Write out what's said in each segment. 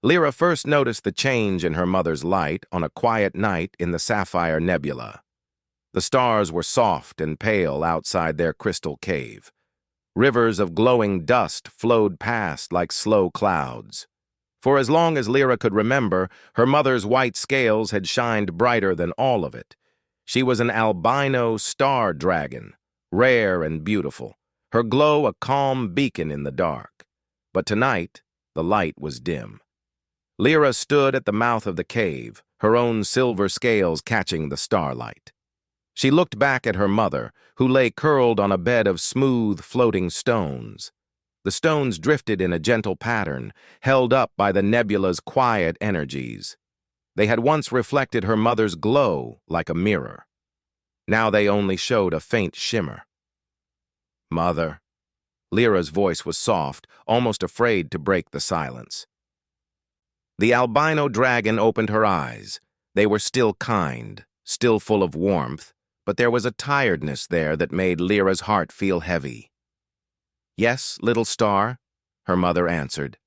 Lyra first noticed the change in her mother's light on a quiet night in the Sapphire Nebula. The stars were soft and pale outside their crystal cave. Rivers of glowing dust flowed past like slow clouds. For as long as Lyra could remember, her mother's white scales had shined brighter than all of it. She was an albino star dragon, rare and beautiful, her glow a calm beacon in the dark. But tonight, the light was dim. Lyra stood at the mouth of the cave, her own silver scales catching the starlight. She looked back at her mother, who lay curled on a bed of smooth, floating stones. The stones drifted in a gentle pattern, held up by the nebula's quiet energies. They had once reflected her mother's glow like a mirror. Now they only showed a faint shimmer. "Mother." Lyra's voice was soft, almost afraid to break the silence. The albino dragon opened her eyes. They were still kind, still full of warmth, but there was a tiredness there that made Lyra's heart feel heavy. "Yes, little star," her mother answered.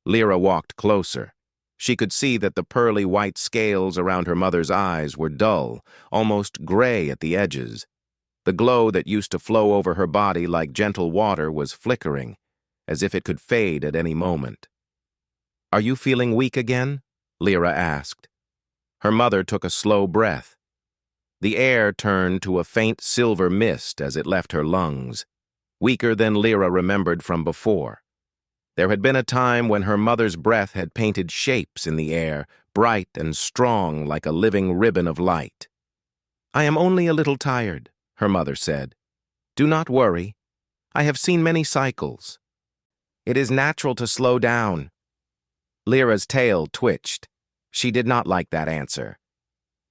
Lyra walked closer. She could see that the pearly white scales around her mother's eyes were dull, almost gray at the edges. The glow that used to flow over her body like gentle water was flickering, as if it could fade at any moment. "Are you feeling weak again?" Lyra asked. Her mother took a slow breath. The air turned to a faint silver mist as it left her lungs, weaker than Lyra remembered from before. There had been a time when her mother's breath had painted shapes in the air, bright and strong like a living ribbon of light. "I am only a little tired," her mother said. "Do not worry. I have seen many cycles. It is natural to slow down." Lyra's tail twitched. She did not like that answer.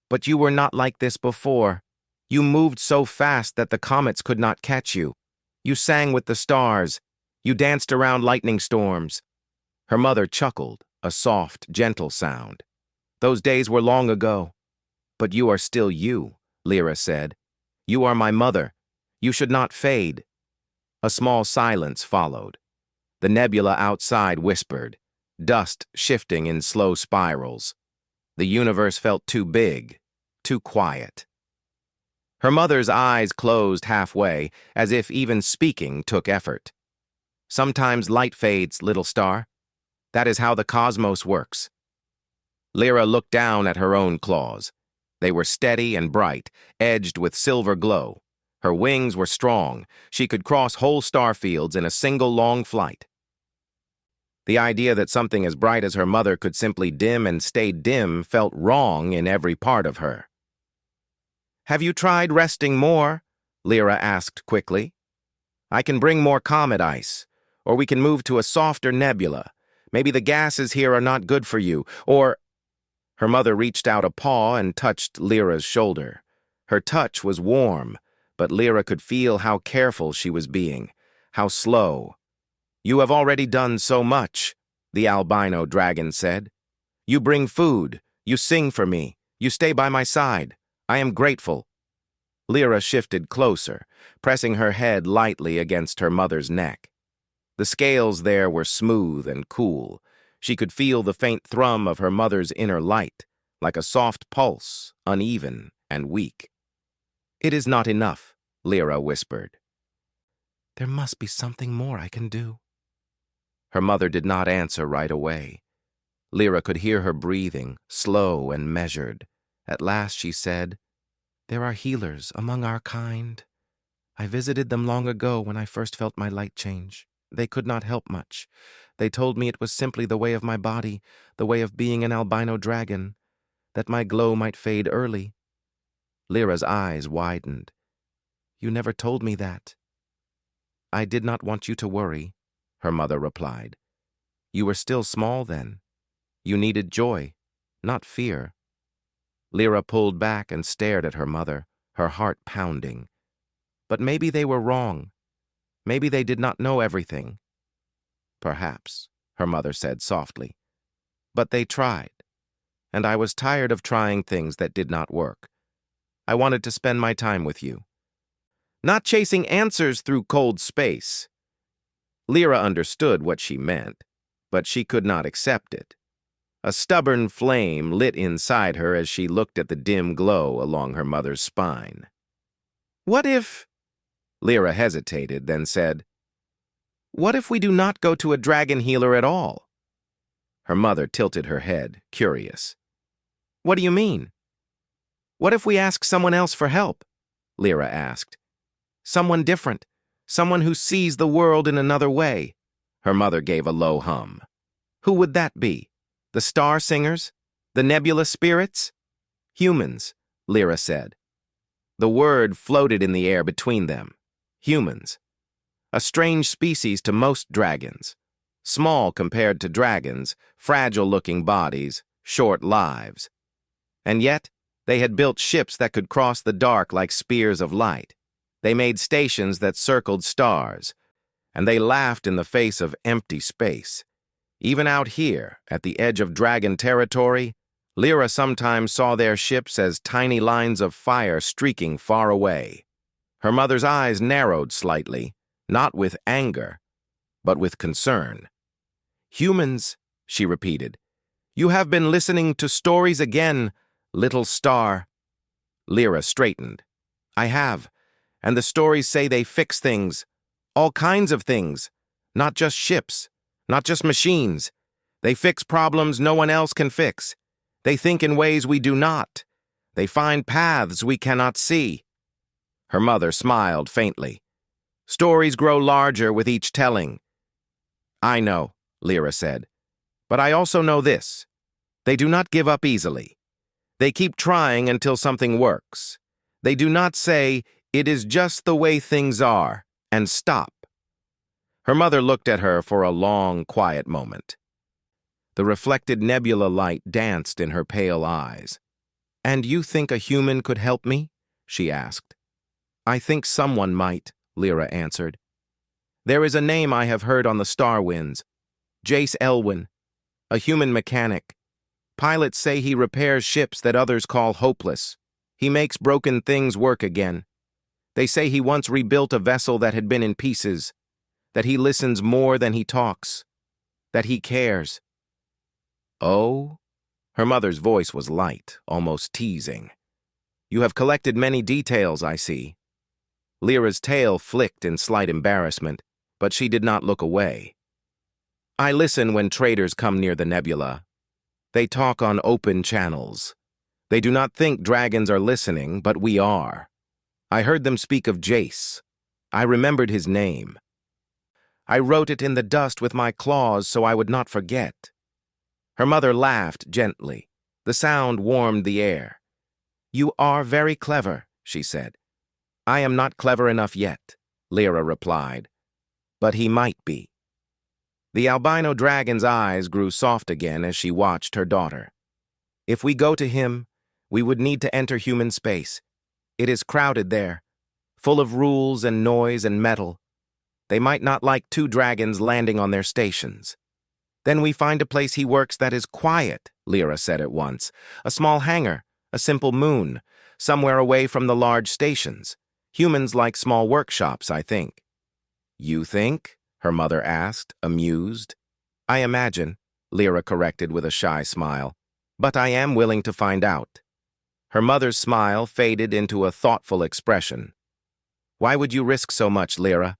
"But you were not like this before. You moved so fast that the comets could not catch you. You sang with the stars. You danced around lightning storms." Her mother chuckled, a soft, gentle sound. "Those days were long ago. But you are still you," Lyra said. "You are my mother. You should not fade." A small silence followed. The nebula outside whispered, dust shifting in slow spirals. The universe felt too big, too quiet. Her mother's eyes closed halfway, as if even speaking took effort. "Sometimes light fades, little star. That is how the cosmos works." Lyra looked down at her own claws. They were steady and bright, edged with silver glow. Her wings were strong. She could cross whole star fields in a single long flight. The idea that something as bright as her mother could simply dim and stay dim felt wrong in every part of her. "Have you tried resting more?" Lyra asked quickly. "I can bring more comet ice, or we can move to a softer nebula. Maybe the gases here are not good for you, or—" Her mother reached out a paw and touched Lyra's shoulder. Her touch was warm, but Lyra could feel how careful she was being, how slow. "You have already done so much," the albino dragon said. "You bring food, you sing for me, you stay by my side. I am grateful." Lyra shifted closer, pressing her head lightly against her mother's neck. The scales there were smooth and cool. She could feel the faint thrum of her mother's inner light, like a soft pulse, uneven and weak. "It is not enough," Lyra whispered. "There must be something more I can do." Her mother did not answer right away. Lyra could hear her breathing, slow and measured. At last she said, "There are healers among our kind. I visited them long ago when I first felt my light change. They could not help much. They told me it was simply the way of my body, the way of being an albino dragon, that my glow might fade early." Lyra's eyes widened. "You never told me that." "I did not want you to worry," her mother replied. "You were still small then. You needed joy, not fear." Lyra pulled back and stared at her mother, her heart pounding. But maybe they were wrong. Maybe they did not know everything. "Perhaps," her mother said softly. "But they tried, and I was tired of trying things that did not work. I wanted to spend my time with you. Not chasing answers through cold space." Lyra understood what she meant, but she could not accept it. A stubborn flame lit inside her as she looked at the dim glow along her mother's spine. "What if—" Lyra hesitated, then said, "What if we do not go to a dragon healer at all?" Her mother tilted her head, curious. "What do you mean?" "What if we ask someone else for help?" Lyra asked. "Someone different, someone who sees the world in another way." Her mother gave a low hum. "Who would that be? The star singers? The nebula spirits?" "Humans," Lyra said. The word floated in the air between them. Humans. A strange species to most dragons. Small compared to dragons, fragile-looking bodies, short lives. And yet, they had built ships that could cross the dark like spears of light. They made stations that circled stars, and they laughed in the face of empty space. Even out here, at the edge of dragon territory, Lyra sometimes saw their ships as tiny lines of fire streaking far away. Her mother's eyes narrowed slightly, not with anger, but with concern. "Humans," she repeated. "You have been listening to stories again, little star." Lyra straightened. "I have, and the stories say they fix things, all kinds of things, not just ships. Not just machines. They fix problems no one else can fix. They think in ways we do not. They find paths we cannot see." Her mother smiled faintly. "Stories grow larger with each telling." "I know," Lyra said. "But I also know this. They do not give up easily. They keep trying until something works. They do not say, 'It is just the way things are,' and stop." Her mother looked at her for a long, quiet moment. The reflected nebula light danced in her pale eyes. "And you think a human could help me?" she asked. "I think someone might," Lyra answered. "There is a name I have heard on the star winds. Jace Elwyn, a human mechanic. Pilots say he repairs ships that others call hopeless. He makes broken things work again. They say he once rebuilt a vessel that had been in pieces, that he listens more than he talks, that he cares." "Oh?" Her mother's voice was light, almost teasing. "You have collected many details, I see." Lyra's tail flicked in slight embarrassment, but she did not look away. "I listen when traders come near the nebula. They talk on open channels. They do not think dragons are listening, but we are. I heard them speak of Jace. I remembered his name. I wrote it in the dust with my claws so I would not forget." Her mother laughed gently. The sound warmed the air. "You are very clever," she said. "I am not clever enough yet," Lyra replied. "But he might be." The albino dragon's eyes grew soft again as she watched her daughter. "If we go to him, we would need to enter human space. It is crowded there, full of rules and noise and metal. They might not like two dragons landing on their stations." "Then we find a place he works that is quiet," Lyra said at once. "A small hangar, a simple moon, somewhere away from the large stations. Humans like small workshops, I think." "You think?" her mother asked, amused. "I imagine," Lyra corrected with a shy smile. "But I am willing to find out." Her mother's smile faded into a thoughtful expression. "Why would you risk so much, Lyra?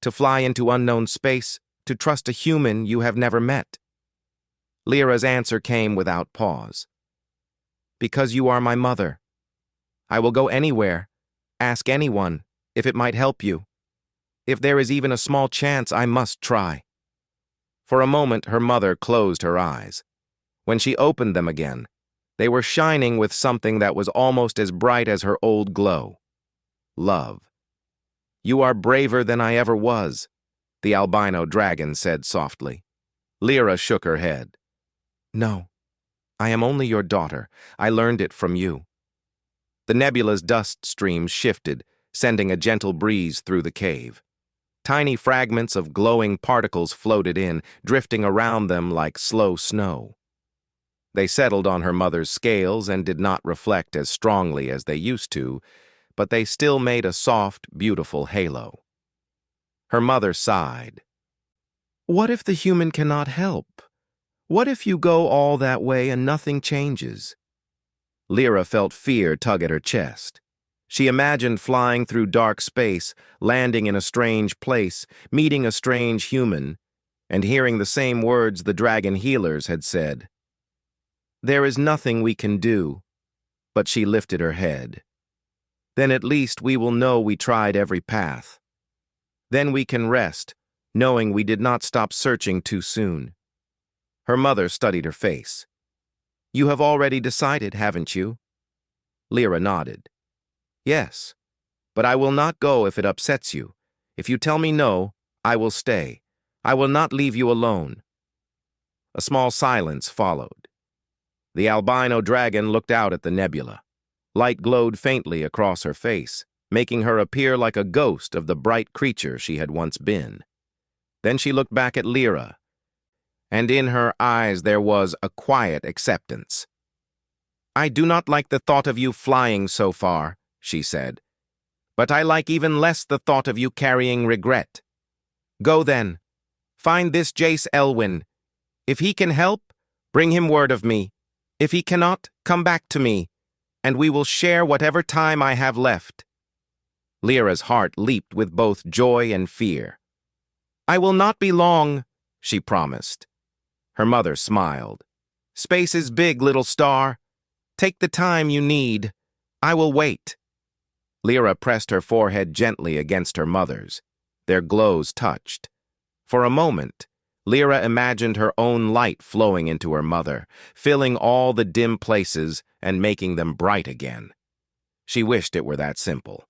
To fly into unknown space, to trust a human you have never met?" Lyra's answer came without pause. "Because you are my mother. I will go anywhere, ask anyone, if it might help you. If there is even a small chance, I must try." For a moment, her mother closed her eyes. When she opened them again, they were shining with something that was almost as bright as her old glow. Love. "You are braver than I ever was," the albino dragon said softly. Lyra shook her head. "No, I am only your daughter. I learned it from you." The nebula's dust stream shifted, sending a gentle breeze through the cave. Tiny fragments of glowing particles floated in, drifting around them like slow snow. They settled on her mother's scales and did not reflect as strongly as they used to, but they still made a soft, beautiful halo. Her mother sighed. "What if the human cannot help? What if you go all that way and nothing changes? Lyra felt fear tug at her chest. She imagined flying through dark space, landing in a strange place, meeting a strange human, and hearing the same words the dragon healers had said. There is nothing we can do, but she lifted her head. Then at least we will know we tried every path. Then we can rest, knowing we did not stop searching too soon. Her mother studied her face. You have already decided, haven't you? Lyra nodded. Yes, but I will not go if it upsets you. If you tell me no, I will stay. I will not leave you alone. A small silence followed. The albino dragon looked out at the nebula. Light glowed faintly across her face, making her appear like a ghost of the bright creature she had once been. Then she looked back at Lyra, and in her eyes there was a quiet acceptance. I do not like the thought of you flying so far, she said, but I like even less the thought of you carrying regret. Go then. Find this Jace Elwyn. If he can help, bring him word of me. If he cannot, come back to me, and we will share whatever time I have left. Lyra's heart leaped with both joy and fear. I will not be long, she promised. Her mother smiled. Space is big, little star. Take the time you need. I will wait. Lyra pressed her forehead gently against her mother's. Their glows touched. For a moment, Lyra imagined her own light flowing into her mother, filling all the dim places and making them bright again. She wished it were that simple.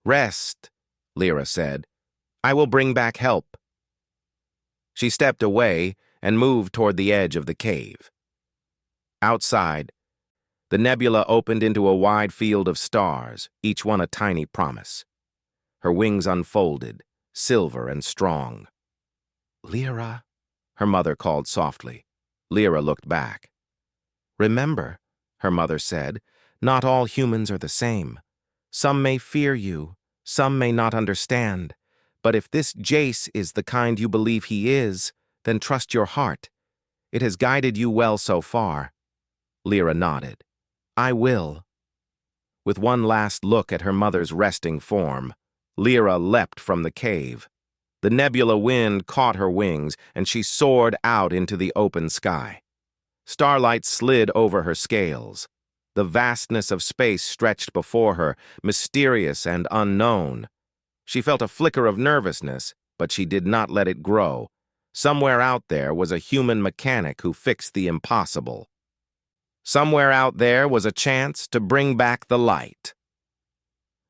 Rest, Lyra said. I will bring back help. She stepped away and moved toward the edge of the cave. Outside, the nebula opened into a wide field of stars, each one a tiny promise. Her wings unfolded, silver and strong. Lyra, her mother called softly. Lyra looked back. Remember, her mother said, not all humans are the same. Some may fear you, some may not understand, but if this Jace is the kind you believe he is, then trust your heart. It has guided you well so far. Lyra nodded. I will. With one last look at her mother's resting form, Lyra leapt from the cave. The nebula wind caught her wings, and she soared out into the open sky. Starlight slid over her scales. The vastness of space stretched before her, mysterious and unknown. She felt a flicker of nervousness, but she did not let it grow. Somewhere out there was a human mechanic who fixed the impossible. Somewhere out there was a chance to bring back the light.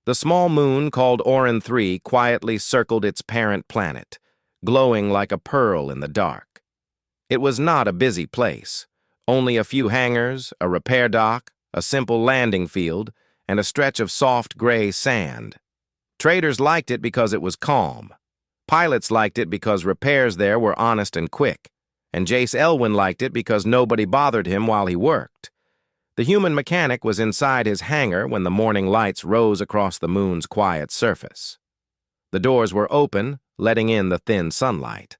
The small moon called Orin 3 quietly circled its parent planet, glowing like a pearl in the dark. It was not a busy place. Only a few hangars, a repair dock, a simple landing field, and a stretch of soft gray sand. Traders liked it because it was calm. Pilots liked it because repairs there were honest and quick. And Jace Elwyn liked it because nobody bothered him while he worked. The human mechanic was inside his hangar when the morning lights rose across the moon's quiet surface. The doors were open, letting in the thin sunlight.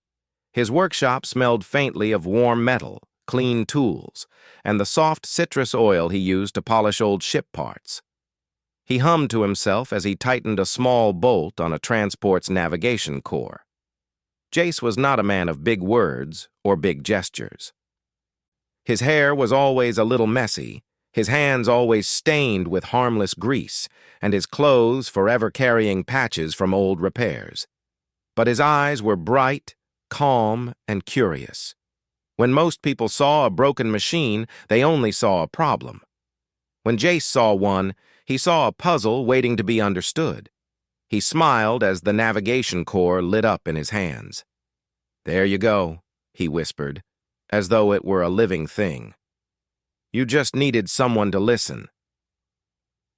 His workshop smelled faintly of warm metal, clean tools, and the soft citrus oil he used to polish old ship parts. He hummed to himself as he tightened a small bolt on a transport's navigation core. Jace was not a man of big words or big gestures. His hair was always a little messy, his hands always stained with harmless grease, and his clothes forever carrying patches from old repairs. But his eyes were bright, calm, and curious. When most people saw a broken machine, they only saw a problem. When Jace saw one, he saw a puzzle waiting to be understood. He smiled as the navigation core lit up in his hands. There you go, he whispered, as though it were a living thing. You just needed someone to listen.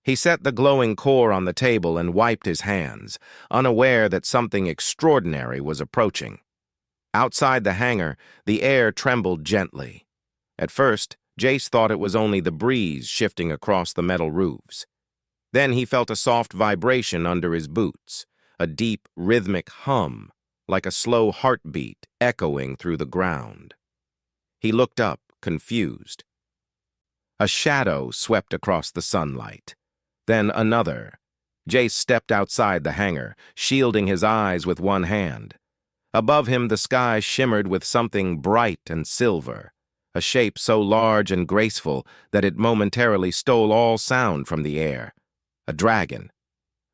He set the glowing core on the table and wiped his hands, unaware that something extraordinary was approaching. Outside the hangar, the air trembled gently. At first, Jace thought it was only the breeze shifting across the metal roofs. Then he felt a soft vibration under his boots, a deep, rhythmic hum, like a slow heartbeat echoing through the ground. He looked up, confused. A shadow swept across the sunlight. Then another. Jace stepped outside the hangar, shielding his eyes with one hand. Above him the sky shimmered with something bright and silver, a shape so large and graceful that it momentarily stole all sound from the air. A dragon.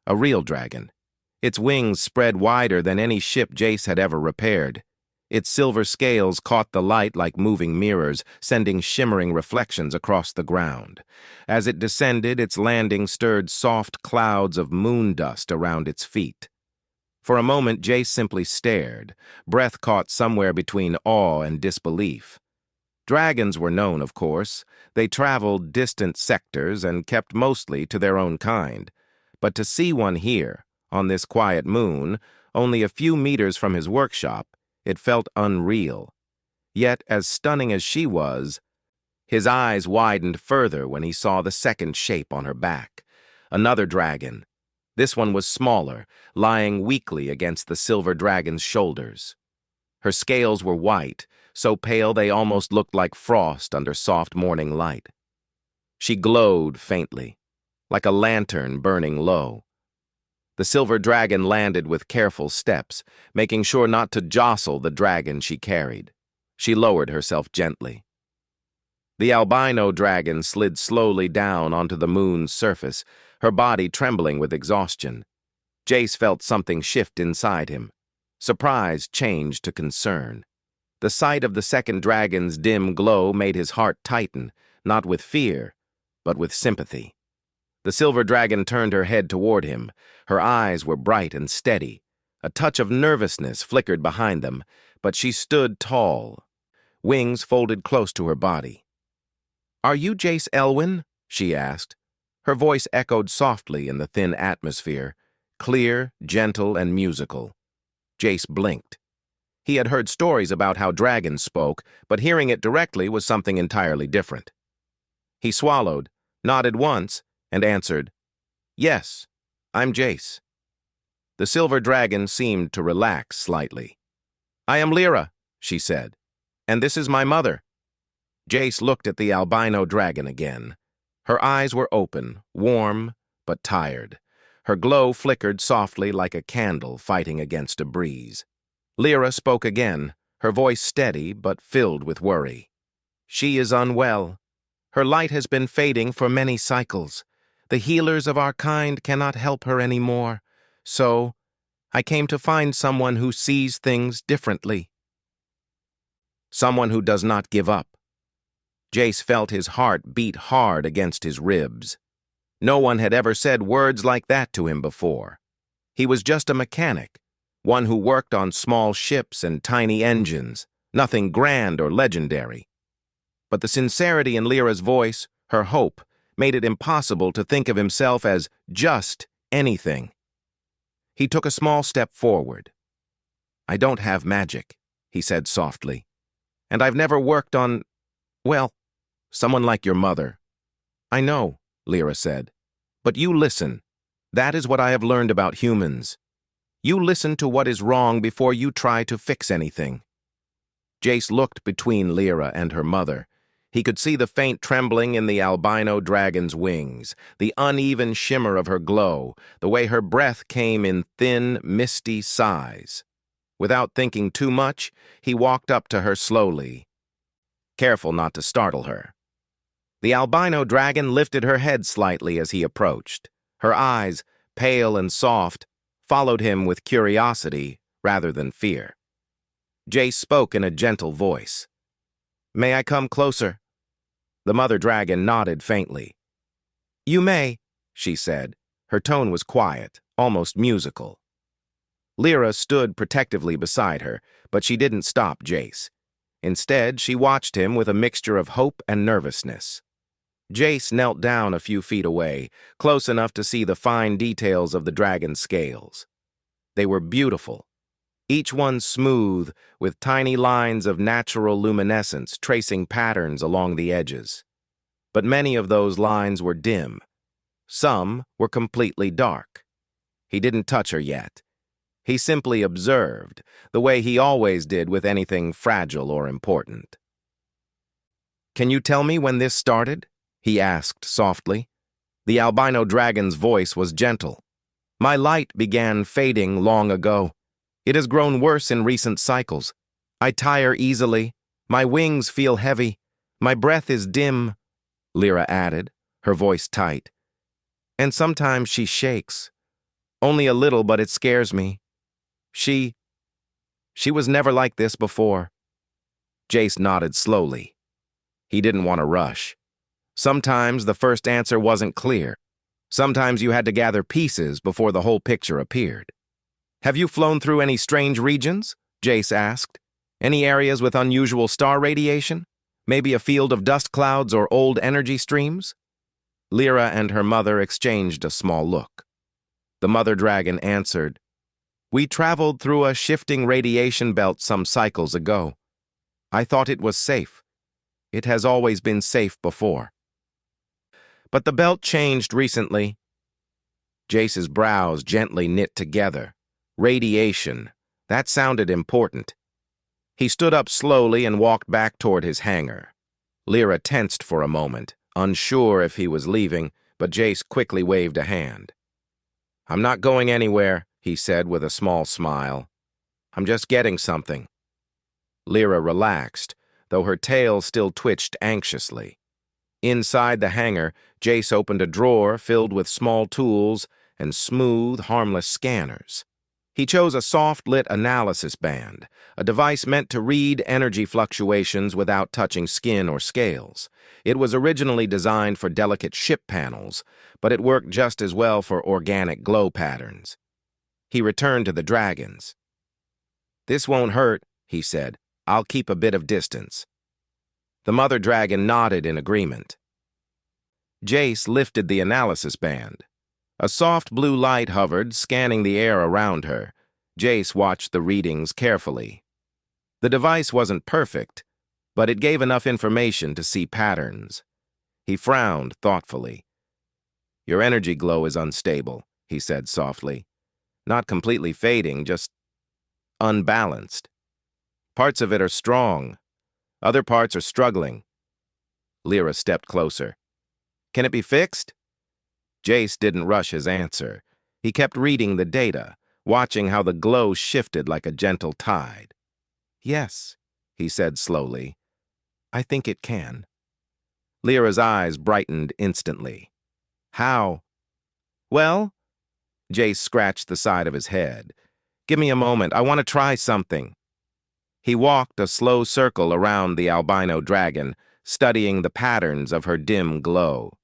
A real dragon. Its wings spread wider than any ship Jace had ever repaired. Its silver scales caught the light like moving mirrors, sending shimmering reflections across the ground. As it descended, its landing stirred soft clouds of moon dust around its feet. For a moment, Jace simply stared, breath caught somewhere between awe and disbelief. Dragons were known, of course. They traveled distant sectors and kept mostly to their own kind. But to see one here, on this quiet moon, only a few meters from his workshop, it felt unreal. Yet, as stunning as she was, his eyes widened further when he saw the second shape on her back. Another dragon. This one was smaller, lying weakly against the silver dragon's shoulders. Her scales were white, so pale they almost looked like frost under soft morning light. She glowed faintly, like a lantern burning low. The silver dragon landed with careful steps, making sure not to jostle the dragon she carried. She lowered herself gently. The albino dragon slid slowly down onto the moon's surface, her body trembling with exhaustion. Jace felt something shift inside him. Surprise changed to concern. The sight of the second dragon's dim glow made his heart tighten, not with fear, but with sympathy. The silver dragon turned her head toward him. Her eyes were bright and steady. A touch of nervousness flickered behind them, but she stood tall, wings folded close to her body. "Are you Jace Elwyn?" she asked. Her voice echoed softly in the thin atmosphere, clear, gentle, and musical. Jace blinked. He had heard stories about how dragons spoke, but hearing it directly was something entirely different. He swallowed, nodded once, and answered, "Yes, I'm Jace." The silver dragon seemed to relax slightly. "I am Lyra," she said, "and this is my mother." Jace looked at the albino dragon again. Her eyes were open, warm, but tired. Her glow flickered softly like a candle fighting against a breeze. Lyra spoke again, her voice steady but filled with worry. "She is unwell. Her light has been fading for many cycles. The healers of our kind cannot help her anymore, so I came to find someone who sees things differently. Someone who does not give up." Jace felt his heart beat hard against his ribs. No one had ever said words like that to him before. He was just a mechanic, one who worked on small ships and tiny engines, nothing grand or legendary. But the sincerity in Lyra's voice, her hope, made it impossible to think of himself as just anything. He took a small step forward. "I don't have magic," he said softly. "And I've never worked on, well, someone like your mother." "I know," Lyra said. "But you listen. That is what I have learned about humans. You listen to what is wrong before you try to fix anything." Jace looked between Lyra and her mother. He could see the faint trembling in the albino dragon's wings, the uneven shimmer of her glow, the way her breath came in thin, misty sighs. Without thinking too much, he walked up to her slowly, careful not to startle her. The albino dragon lifted her head slightly as he approached. Her eyes, pale and soft, followed him with curiosity rather than fear. Jace spoke in a gentle voice. "May I come closer?" The mother dragon nodded faintly. "You may," she said. Her tone was quiet, almost musical. Lyra stood protectively beside her, but she didn't stop Jace. Instead, she watched him with a mixture of hope and nervousness. Jace knelt down a few feet away, close enough to see the fine details of the dragon's scales. They were beautiful, each one smooth, with tiny lines of natural luminescence tracing patterns along the edges. But many of those lines were dim. Some were completely dark. He didn't touch her yet. He simply observed, the way he always did with anything fragile or important. Can you tell me when this started? He asked softly. The albino dragon's voice was gentle. My light began fading long ago. It has grown worse in recent cycles. I tire easily. My wings feel heavy. My breath is dim, Lyra added, her voice tight. And sometimes she shakes. Only a little, but it scares me. She was never like this before. Jace nodded slowly. He didn't want to rush. Sometimes the first answer wasn't clear. Sometimes you had to gather pieces before the whole picture appeared. Have you flown through any strange regions? Jace asked. Any areas with unusual star radiation? Maybe a field of dust clouds or old energy streams? Lyra and her mother exchanged a small look. The mother dragon answered, We traveled through a shifting radiation belt some cycles ago. I thought it was safe. It has always been safe before. But the belt changed recently. Jace's brows gently knit together. Radiation. That sounded important. He stood up slowly and walked back toward his hangar. Lyra tensed for a moment, unsure if he was leaving, but Jace quickly waved a hand. I'm not going anywhere, he said with a small smile. I'm just getting something. Lyra relaxed, though her tail still twitched anxiously. Inside the hangar, Jace opened a drawer filled with small tools and smooth, harmless scanners. He chose a soft-lit analysis band, a device meant to read energy fluctuations without touching skin or scales. It was originally designed for delicate ship panels, but it worked just as well for organic glow patterns. He returned to the dragons. This won't hurt, he said. I'll keep a bit of distance. The mother dragon nodded in agreement. Jace lifted the analysis band. A soft blue light hovered, scanning the air around her. Jace watched the readings carefully. The device wasn't perfect, but it gave enough information to see patterns. He frowned thoughtfully. Your energy glow is unstable, he said softly. Not completely fading, just unbalanced. Parts of it are strong. Other parts are struggling. Lyra stepped closer. Can it be fixed? Jace didn't rush his answer. He kept reading the data, watching how the glow shifted like a gentle tide. Yes, he said slowly. I think it can. Lyra's eyes brightened instantly. How? Well, Jace scratched the side of his head. Give me a moment. I want to try something. He walked a slow circle around the albino dragon, studying the patterns of her dim glow.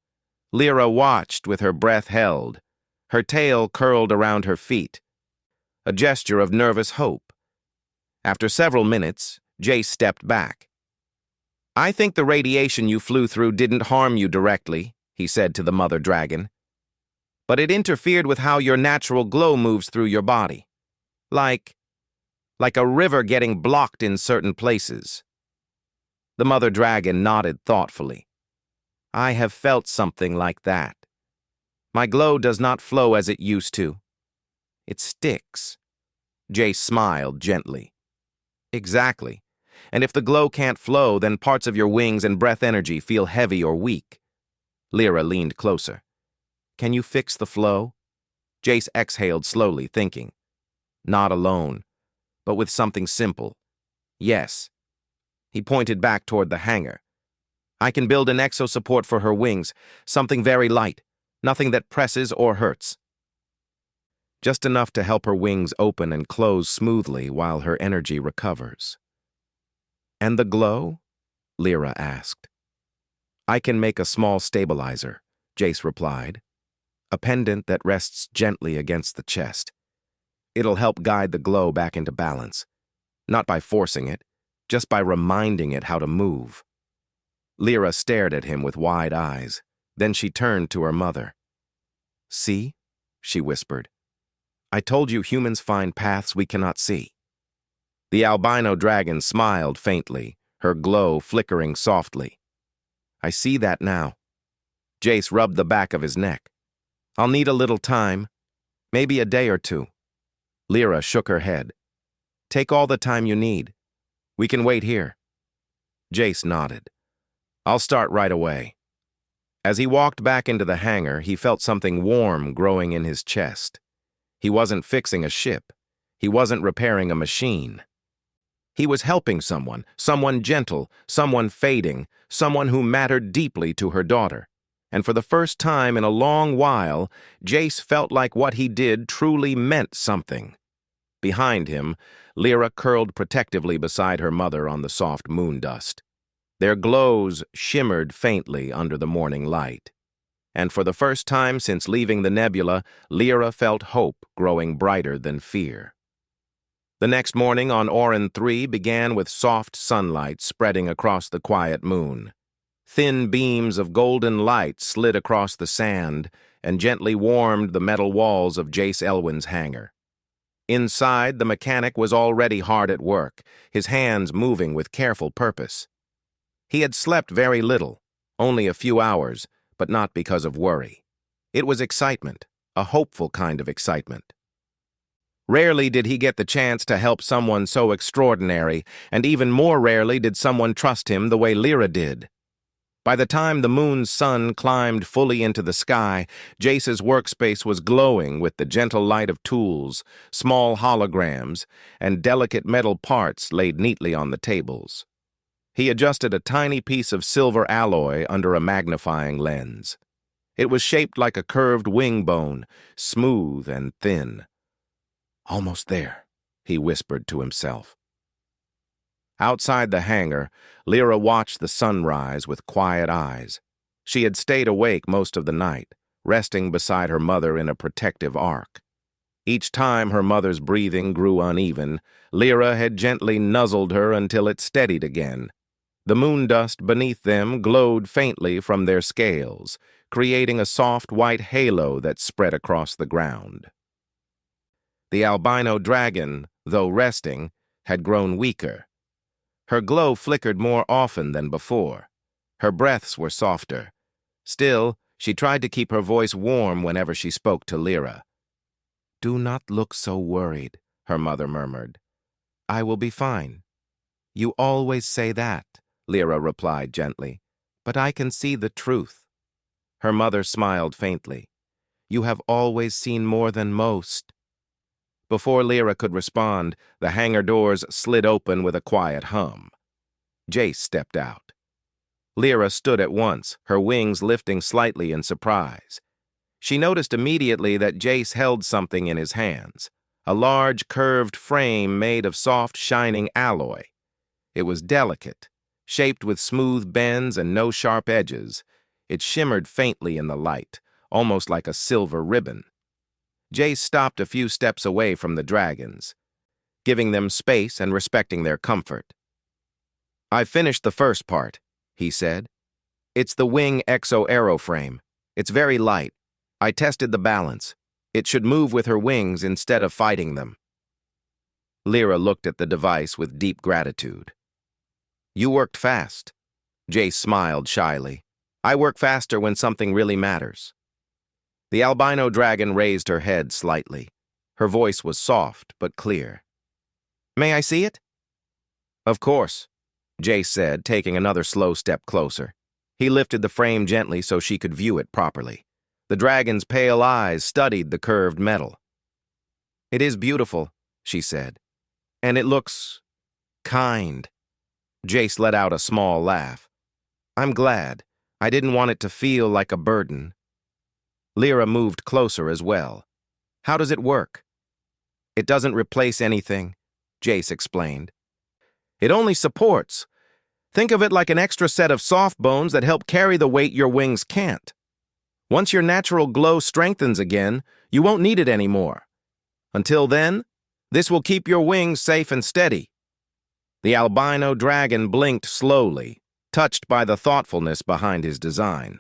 Lyra watched with her breath held, her tail curled around her feet, a gesture of nervous hope. After several minutes, Jace stepped back. I think the radiation you flew through didn't harm you directly, he said to the mother dragon, but it interfered with how your natural glow moves through your body. Like a river getting blocked in certain places. The mother dragon nodded thoughtfully. I have felt something like that. My glow does not flow as it used to. It sticks. Jace smiled gently. Exactly. And if the glow can't flow, then parts of your wings and breath energy feel heavy or weak. Lyra leaned closer. Can you fix the flow? Jace exhaled slowly, thinking. Not alone, but with something simple. Yes. He pointed back toward the hangar. I can build an exosupport for her wings, something very light, nothing that presses or hurts. Just enough to help her wings open and close smoothly while her energy recovers. And the glow? Lyra asked. I can make a small stabilizer, Jace replied. A pendant that rests gently against the chest. It'll help guide the glow back into balance. Not by forcing it, just by reminding it how to move. Lyra stared at him with wide eyes. Then she turned to her mother. See? She whispered. I told you humans find paths we cannot see. The albino dragon smiled faintly, her glow flickering softly. I see that now. Jace rubbed the back of his neck. I'll need a little time, maybe a day or two. Lyra shook her head. Take all the time you need. We can wait here. Jace nodded. I'll start right away. As he walked back into the hangar, he felt something warm growing in his chest. He wasn't fixing a ship. He wasn't repairing a machine. He was helping someone gentle, someone fading, someone who mattered deeply to her daughter. And for the first time in a long while, Jace felt like what he did truly meant something. Behind him, Lyra curled protectively beside her mother on the soft moon dust. Their glows shimmered faintly under the morning light. And for the first time since leaving the nebula, Lyra felt hope growing brighter than fear. The next morning on Orin 3 began with soft sunlight spreading across the quiet moon. Thin beams of golden light slid across the sand and gently warmed the metal walls of Jace Elwyn's hangar. Inside, the mechanic was already hard at work, his hands moving with careful purpose. He had slept very little, only a few hours, but not because of worry. It was excitement, a hopeful kind of excitement. Rarely did he get the chance to help someone so extraordinary, and even more rarely did someone trust him the way Lyra did. By the time the moon's sun climbed fully into the sky, Jace's workspace was glowing with the gentle light of tools, small holograms, and delicate metal parts laid neatly on the tables. He adjusted a tiny piece of silver alloy under a magnifying lens. It was shaped like a curved wing bone, smooth and thin. "Almost there," he whispered to himself. Outside the hangar, Lyra watched the sunrise with quiet eyes. She had stayed awake most of the night, resting beside her mother in a protective arc. Each time her mother's breathing grew uneven, Lyra had gently nuzzled her until it steadied again. The moon dust beneath them glowed faintly from their scales, creating a soft white halo that spread across the ground. The albino dragon, though resting, had grown weaker. Her glow flickered more often than before. Her breaths were softer. Still, she tried to keep her voice warm whenever she spoke to Lyra. "Do not look so worried," her mother murmured. "I will be fine." "You always say that," Lyra replied gently. "But I can see the truth." Her mother smiled faintly. "You have always seen more than most." Before Lyra could respond, the hangar doors slid open with a quiet hum. Jace stepped out. Lyra stood at once, her wings lifting slightly in surprise. She noticed immediately that Jace held something in his hands, a large curved frame made of soft, shining alloy. It was delicate, shaped with smooth bends and no sharp edges. It shimmered faintly in the light, almost like a silver ribbon. Jace stopped a few steps away from the dragons, giving them space and respecting their comfort. "I finished the first part," he said. "It's the wing exo-aeroframe. It's very light. I tested the balance. It should move with her wings instead of fighting them." Lyra looked at the device with deep gratitude. "You worked fast." Jace smiled shyly. "I work faster when something really matters." The albino dragon raised her head slightly. Her voice was soft but clear. "May I see it?" "Of course," Jace said, taking another slow step closer. He lifted the frame gently so she could view it properly. The dragon's pale eyes studied the curved metal. "It is beautiful," she said. "And it looks kind." Jace let out a small laugh. "I'm glad. I didn't want it to feel like a burden." Lyra moved closer as well. "How does it work?" "It doesn't replace anything," Jace explained. "It only supports. Think of it like an extra set of soft bones that help carry the weight your wings can't. Once your natural glow strengthens again, you won't need it anymore. Until then, this will keep your wings safe and steady." The albino dragon blinked slowly, touched by the thoughtfulness behind his design.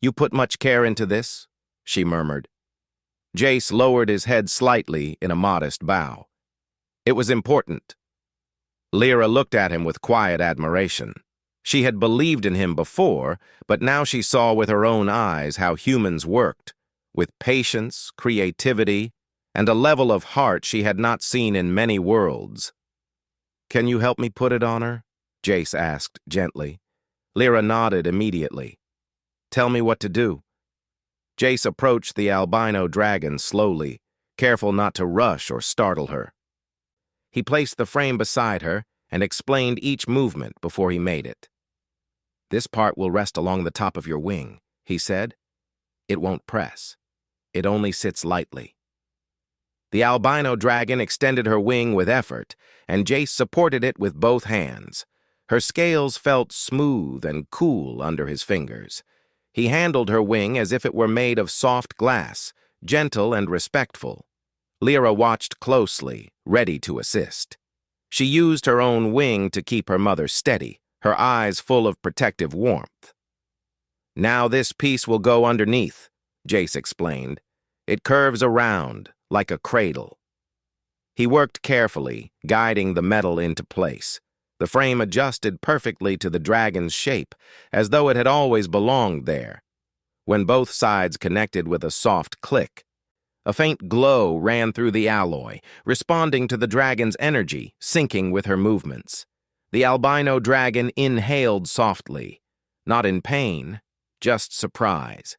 "You put much care into this?" she murmured. Jace lowered his head slightly in a modest bow. "It was important." Lyra looked at him with quiet admiration. She had believed in him before, but now she saw with her own eyes how humans worked, with patience, creativity, and a level of heart she had not seen in many worlds. "Can you help me put it on her?" Jace asked gently. Lyra nodded immediately. Tell me what to do. Jace approached the albino dragon slowly, careful not to rush or startle her. He placed the frame beside her and explained each movement before he made it. This part will rest along the top of your wing, he said. It won't press. It only sits lightly. The albino dragon extended her wing with effort, and Jace supported it with both hands. Her scales felt smooth and cool under his fingers. He handled her wing as if it were made of soft glass, gentle and respectful. Lyra watched closely, ready to assist. She used her own wing to keep her mother steady, her eyes full of protective warmth. Now this piece will go underneath, Jace explained. It curves around, like a cradle. He worked carefully, guiding the metal into place. The frame adjusted perfectly to the dragon's shape, as though it had always belonged there. When both sides connected with a soft click, a faint glow ran through the alloy, responding to the dragon's energy, syncing with her movements. The albino dragon inhaled softly, not in pain, just surprise.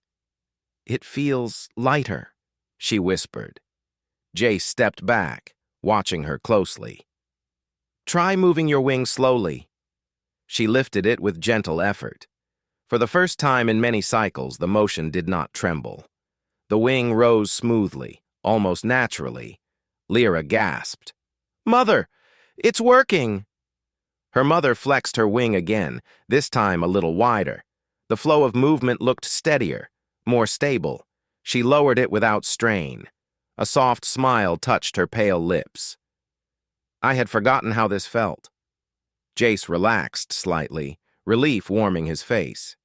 It feels lighter, she whispered. Jace stepped back, watching her closely. Try moving your wing slowly. She lifted it with gentle effort. For the first time in many cycles, the motion did not tremble. The wing rose smoothly, almost naturally. Lyra gasped. Mother, it's working! Her mother flexed her wing again, this time a little wider. The flow of movement looked steadier, more stable. She lowered it without strain. A soft smile touched her pale lips. I had forgotten how this felt. Jace relaxed slightly, relief warming his face.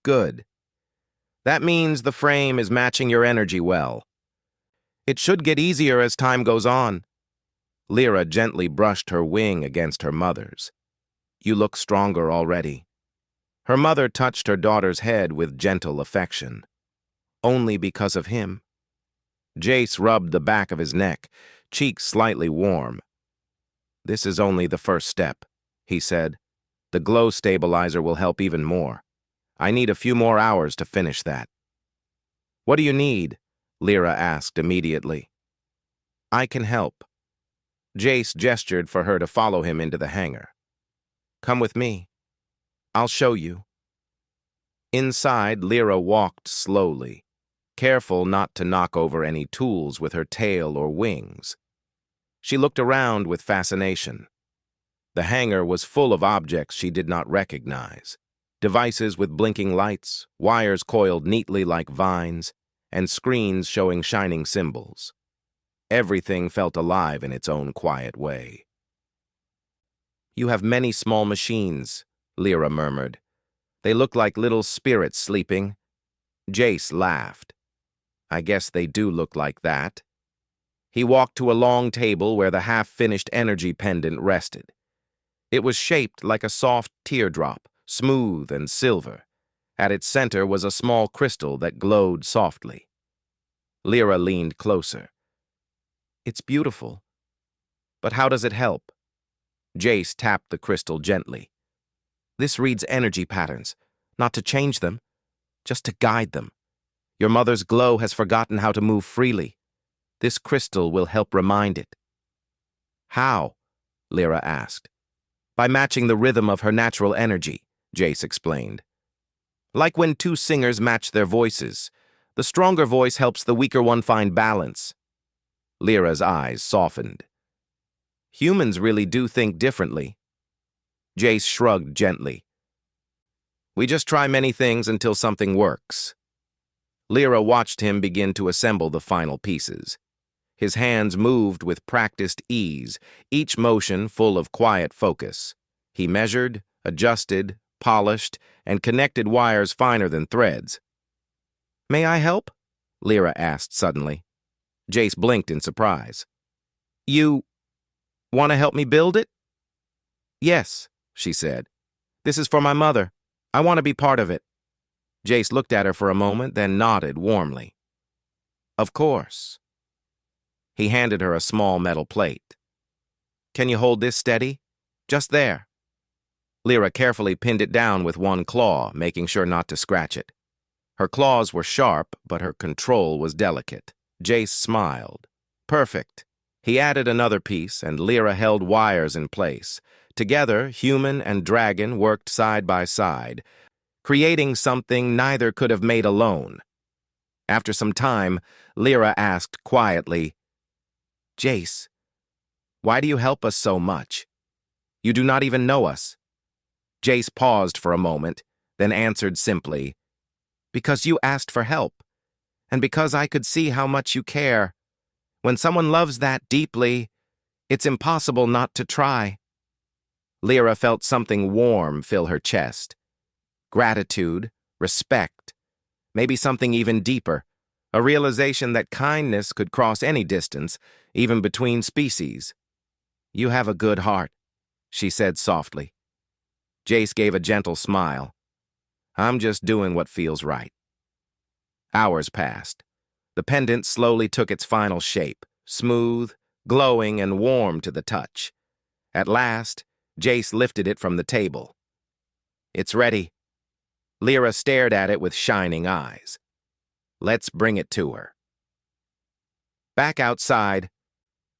Good. That means the frame is matching your energy well. It should get easier as time goes on. Lyra gently brushed her wing against her mother's. You look stronger already. Her mother touched her daughter's head with gentle affection. Only because of him. Jace rubbed the back of his neck, cheeks slightly warm. This is only the first step, he said. The glow stabilizer will help even more. I need a few more hours to finish that. What do you need? Lyra asked immediately. I can help. Jace gestured for her to follow him into the hangar. Come with me. I'll show you. Inside, Lyra walked slowly, careful not to knock over any tools with her tail or wings. She looked around with fascination. The hangar was full of objects she did not recognize. Devices with blinking lights, wires coiled neatly like vines, and screens showing shining symbols. Everything felt alive in its own quiet way. You have many small machines, Lyra murmured. They look like little spirits sleeping. Jace laughed. I guess they do look like that. He walked to a long table where the half-finished energy pendant rested. It was shaped like a soft teardrop, smooth and silver. At its center was a small crystal that glowed softly. Lyra leaned closer. It's beautiful. But how does it help? Jace tapped the crystal gently. This reads energy patterns, not to change them, just to guide them. Your mother's glow has forgotten how to move freely. This crystal will help remind it. How? Lyra asked. By matching the rhythm of her natural energy, Jace explained. Like when two singers match their voices, the stronger voice helps the weaker one find balance. Lyra's eyes softened. Humans really do think differently. Jace shrugged gently. We just try many things until something works. Lyra watched him begin to assemble the final pieces. His hands moved with practiced ease, each motion full of quiet focus. He measured, adjusted, polished, and connected wires finer than threads. May I help? Lyra asked suddenly. Jace blinked in surprise. You want to help me build it? Yes, she said. This is for my mother. I want to be part of it. Jace looked at her for a moment, then nodded warmly. Of course. He handed her a small metal plate. Can you hold this steady? Just there. Lyra carefully pinned it down with one claw, making sure not to scratch it. Her claws were sharp, but her control was delicate. Jace smiled. Perfect. He added another piece, and Lyra held wires in place. Together, Humyn and Dragon worked side by side, creating something neither could have made alone. After some time, Lyra asked quietly, "Jace, why do you help us so much? You do not even know us." Jace paused for a moment, then answered simply, "Because you asked for help, and because I could see how much you care. When someone loves that deeply, it's impossible not to try." Lyra felt something warm fill her chest. Gratitude, respect, maybe something even deeper, a realization that kindness could cross any distance, even between species. "You have a good heart," she said softly. Jace gave a gentle smile. "I'm just doing what feels right." Hours passed. The pendant slowly took its final shape, smooth, glowing, and warm to the touch. At last, Jace lifted it from the table. "It's ready." Lyra stared at it with shining eyes. "Let's bring it to her." Back outside,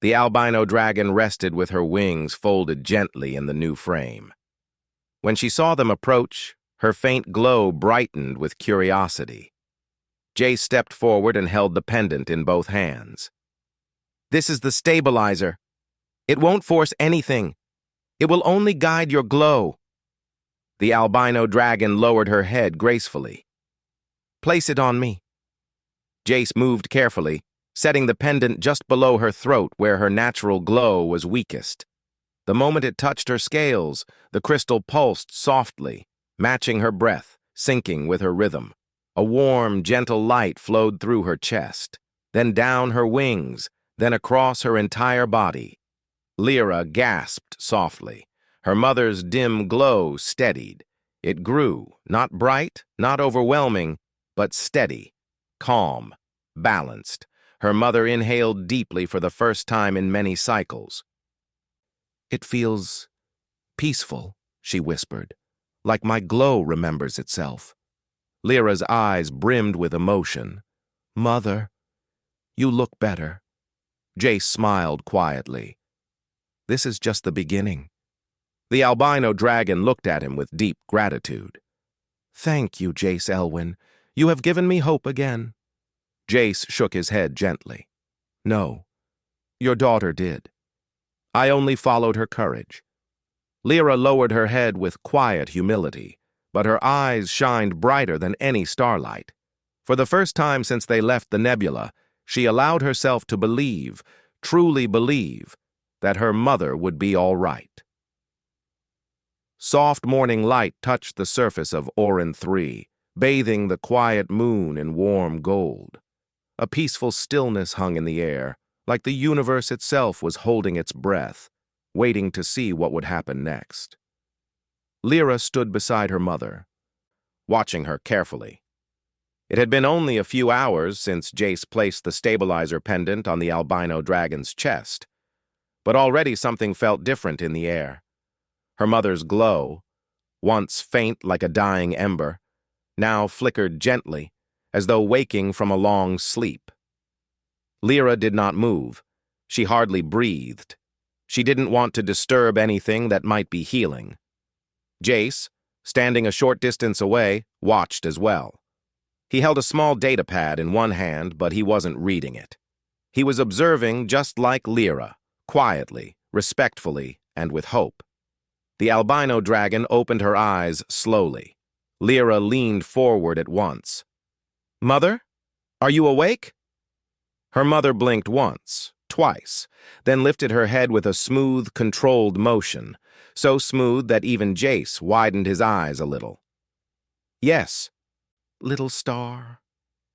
the albino dragon rested with her wings folded gently in the new frame. When she saw them approach, her faint glow brightened with curiosity. Jace stepped forward and held the pendant in both hands. "This is the stabilizer. It won't force anything. It will only guide your glow." The albino dragon lowered her head gracefully. "Place it on me." Jace moved carefully, setting the pendant just below her throat where her natural glow was weakest. The moment it touched her scales, the crystal pulsed softly, matching her breath, syncing with her rhythm. A warm, gentle light flowed through her chest, then down her wings, then across her entire body. Lyra gasped softly. Her mother's dim glow steadied. It grew, not bright, not overwhelming, but steady, calm, balanced. Her mother inhaled deeply for the first time in many cycles. "It feels peaceful," she whispered, "like my glow remembers itself." Lyra's eyes brimmed with emotion. "Mother, you look better." Jace smiled quietly. "This is just the beginning." The albino dragon looked at him with deep gratitude. "Thank you, Jace Elwyn. You have given me hope again." Jace shook his head gently. "No, your daughter did. I only followed her courage." Lyra lowered her head with quiet humility, but her eyes shined brighter than any starlight. For the first time since they left the nebula, she allowed herself to believe, truly believe, that her mother would be all right. Soft morning light touched the surface of Orin 3, bathing the quiet moon in warm gold. A peaceful stillness hung in the air, like the universe itself was holding its breath, waiting to see what would happen next. Lyra stood beside her mother, watching her carefully. It had been only a few hours since Jace placed the stabilizer pendant on the albino dragon's chest, but already something felt different in the air. Her mother's glow, once faint like a dying ember, now flickered gently, as though waking from a long sleep. Lyra did not move. She hardly breathed. She didn't want to disturb anything that might be healing. Jace, standing a short distance away, watched as well. He held a small data pad in one hand, but he wasn't reading it. He was observing just like Lyra, quietly, respectfully, and with hope. The albino dragon opened her eyes slowly. Lyra leaned forward at once. "Mother, are you awake?" Her mother blinked once, twice, then lifted her head with a smooth, controlled motion, so smooth that even Jace widened his eyes a little. "Yes, little star,"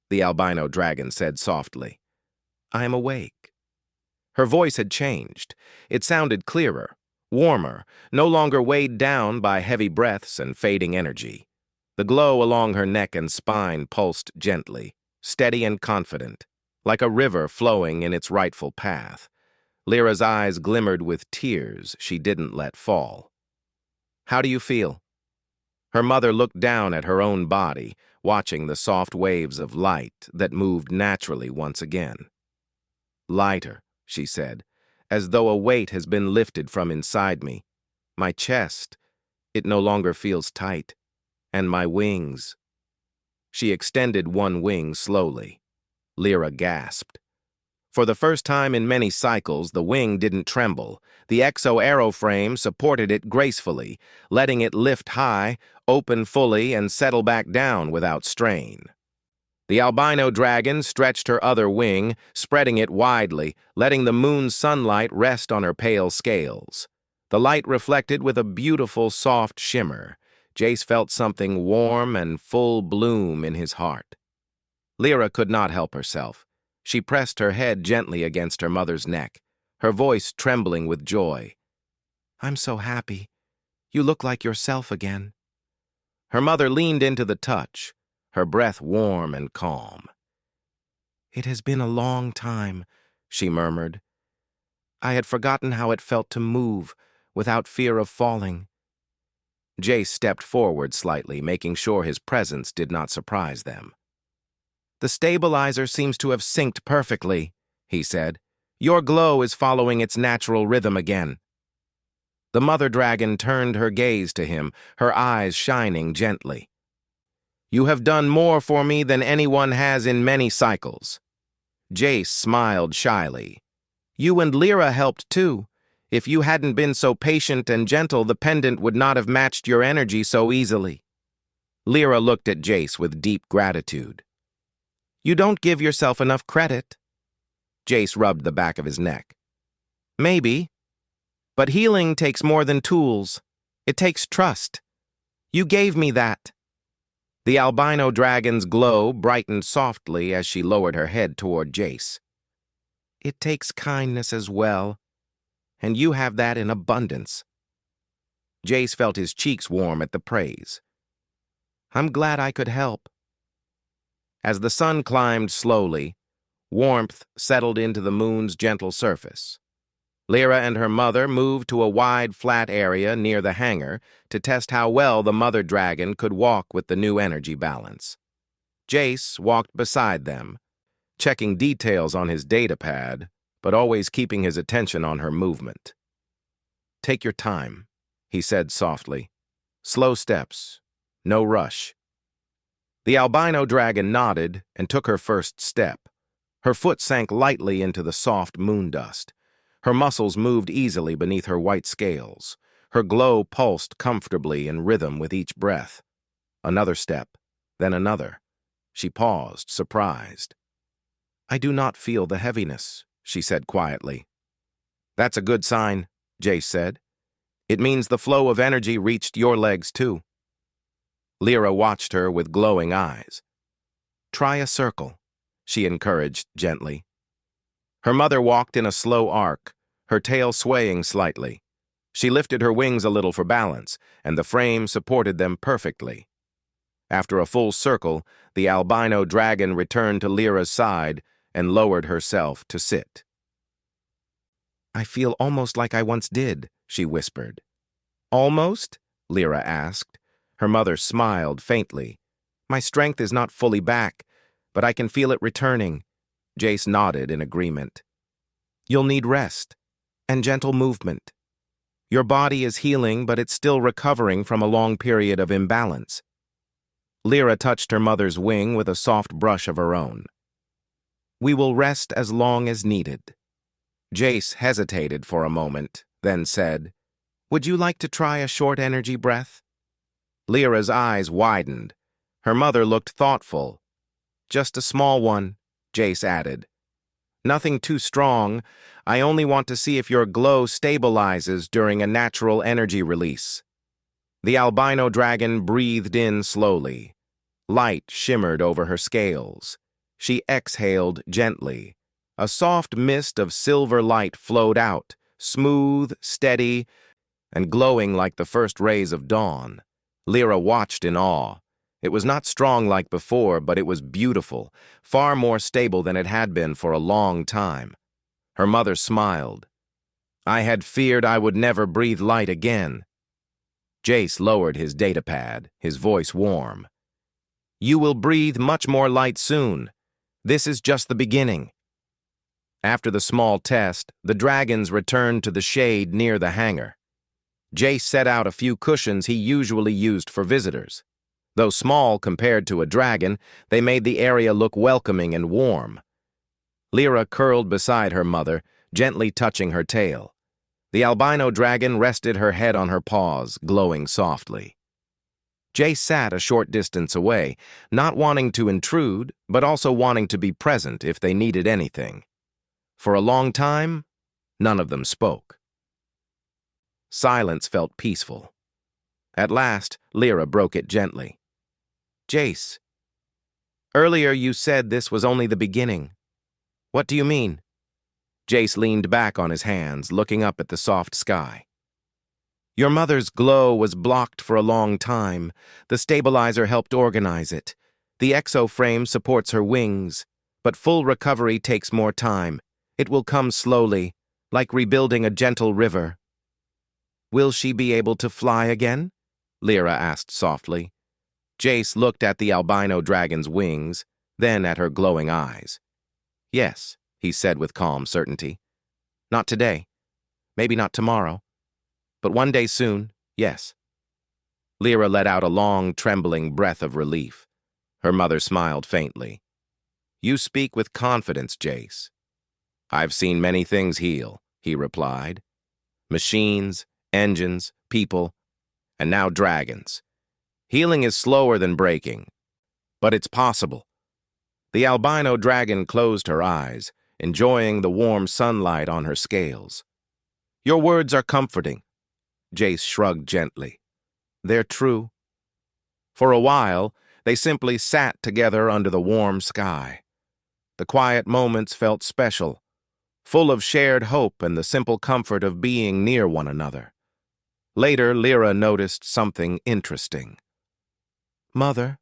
the albino dragon said softly. "I am awake." Her voice had changed. It sounded clearer, warmer, no longer weighed down by heavy breaths and fading energy. The glow along her neck and spine pulsed gently, steady and confident, like a river flowing in its rightful path. Lyra's eyes glimmered with tears she didn't let fall. How do you feel?" Her mother looked down at her own body, watching the soft waves of light that moved naturally once again. "Lighter," she said, "as though a weight has been lifted from inside me. My chest, it no longer feels tight. And my wings." She extended one wing slowly. Lyra gasped. For the first time in many cycles, the wing didn't tremble. The exo-aeroframe supported it gracefully, letting it lift high, open fully, and settle back down without strain. The albino dragon stretched her other wing, spreading it widely, letting the moon's sunlight rest on her pale scales. The light reflected with a beautiful, soft shimmer. Jace felt something warm and full bloom in his heart. Lyra could not help herself. She pressed her head gently against her mother's neck, her voice trembling with joy. "I'm so happy. You look like yourself again." Her mother leaned into the touch, her breath warm and calm. "It has been a long time," she murmured. "I had forgotten how it felt to move without fear of falling." Jace stepped forward slightly, making sure his presence did not surprise them. "The stabilizer seems to have synced perfectly," he said. "Your glow is following its natural rhythm again." The mother dragon turned her gaze to him, her eyes shining gently. "You have done more for me than anyone has in many cycles." Jace smiled shyly. "You and Lyra helped too. If you hadn't been so patient and gentle, the pendant would not have matched your energy so easily." Lyra looked at Jace with deep gratitude. "You don't give yourself enough credit." Jace rubbed the back of his neck. "Maybe. But healing takes more than tools. It takes trust. You gave me that." The albino dragon's glow brightened softly as she lowered her head toward Jace. "It takes kindness as well, and you have that in abundance." Jace felt his cheeks warm at the praise. "I'm glad I could help." As the sun climbed slowly, warmth settled into the moon's gentle surface. Lyra and her mother moved to a wide, flat area near the hangar to test how well the mother dragon could walk with the new energy balance. Jace walked beside them, checking details on his datapad, but always keeping his attention on her movement. "Take your time," he said softly. "Slow steps, no rush." The albino dragon nodded and took her first step. Her foot sank lightly into the soft moon dust. Her muscles moved easily beneath her white scales. Her glow pulsed comfortably in rhythm with each breath. Another step, then another. She paused, surprised. "I do not feel the heaviness," she said quietly. "That's a good sign," Jace said. "It means the flow of energy reached your legs too." Lyra watched her with glowing eyes. "Try a circle," she encouraged gently. Her mother walked in a slow arc, her tail swaying slightly. She lifted her wings a little for balance, and the frame supported them perfectly. After a full circle, the albino dragon returned to Lyra's side and lowered herself to sit. "I feel almost like I once did," she whispered. "Almost?" Lyra asked. Her mother smiled faintly. "My strength is not fully back, but I can feel it returning." Jace nodded in agreement. "You'll need rest and gentle movement. Your body is healing, but it's still recovering from a long period of imbalance." Lyra touched her mother's wing with a soft brush of her own. "We will rest as long as needed." Jace hesitated for a moment, then said, "Would you like to try a short energy breath?" Lyra's eyes widened. Her mother looked thoughtful. "Just a small one," Jace added. "Nothing too strong. I only want to see if your glow stabilizes during a natural energy release." The albino dragon breathed in slowly. Light shimmered over her scales. She exhaled gently. A soft mist of silver light flowed out, smooth, steady, and glowing like the first rays of dawn. Lyra watched in awe. It was not strong like before, but it was beautiful, far more stable than it had been for a long time. Her mother smiled. "I had feared I would never breathe light again." Jace lowered his datapad, his voice warm. You will breathe much more light soon. This is just the beginning. After the small test, the dragons returned to the shade near the hangar. Jace set out a few cushions he usually used for visitors. Though small compared to a dragon, they made the area look welcoming and warm. Lyra curled beside her mother, gently touching her tail. The albino dragon rested her head on her paws, glowing softly. Jace sat a short distance away, not wanting to intrude, but also wanting to be present if they needed anything. For a long time, none of them spoke. Silence felt peaceful. At last, Lyra broke it gently. Jace, earlier you said this was only the beginning. What do you mean? Jace leaned back on his hands, looking up at the soft sky. Your mother's glow was blocked for a long time. The stabilizer helped organize it. The exoframe supports her wings, but full recovery takes more time. It will come slowly, like rebuilding a gentle river. Will she be able to fly again? Lyra asked softly. Jace looked at the albino dragon's wings, then at her glowing eyes. Yes, he said with calm certainty. Not today. Maybe not tomorrow. But one day soon, yes. Lyra let out a long, trembling breath of relief. Her mother smiled faintly. You speak with confidence, Jace. I've seen many things heal, he replied. Machines, engines, people, and now dragons. Healing is slower than breaking, but it's possible. The albino dragon closed her eyes, enjoying the warm sunlight on her scales. Your words are comforting. Jace shrugged gently. They're true. For a while, they simply sat together under the warm sky. The quiet moments felt special, full of shared hope and the simple comfort of being near one another. Later, Lyra noticed something interesting. Mother,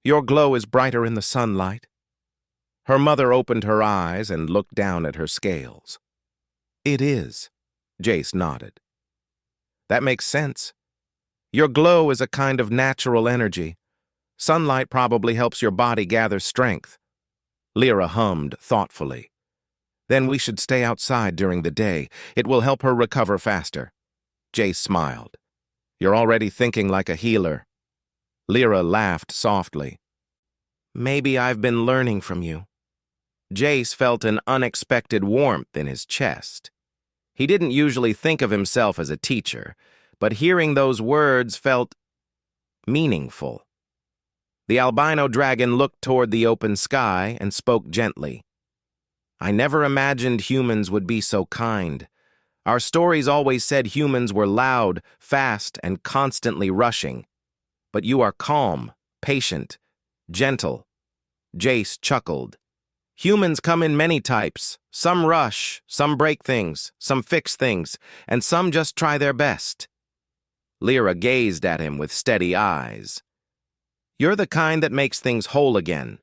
your glow is brighter in the sunlight. Her mother opened her eyes and looked down at her scales. It is, Jace nodded. That makes sense. Your glow is a kind of natural energy. Sunlight probably helps your body gather strength. Lyra hummed thoughtfully. Then we should stay outside during the day. It will help her recover faster. Jace smiled. You're already thinking like a healer. Lyra laughed softly. Maybe I've been learning from you. Jace felt an unexpected warmth in his chest. He didn't usually think of himself as a teacher, but hearing those words felt meaningful. The albino dragon looked toward the open sky and spoke gently. I never imagined humans would be so kind. Our stories always said humans were loud, fast, and constantly rushing. But you are calm, patient, gentle. Jace chuckled. Humans come in many types. Some rush, some break things, some fix things, and some just try their best. Lyra gazed at him with steady eyes. You're the kind that makes things whole again.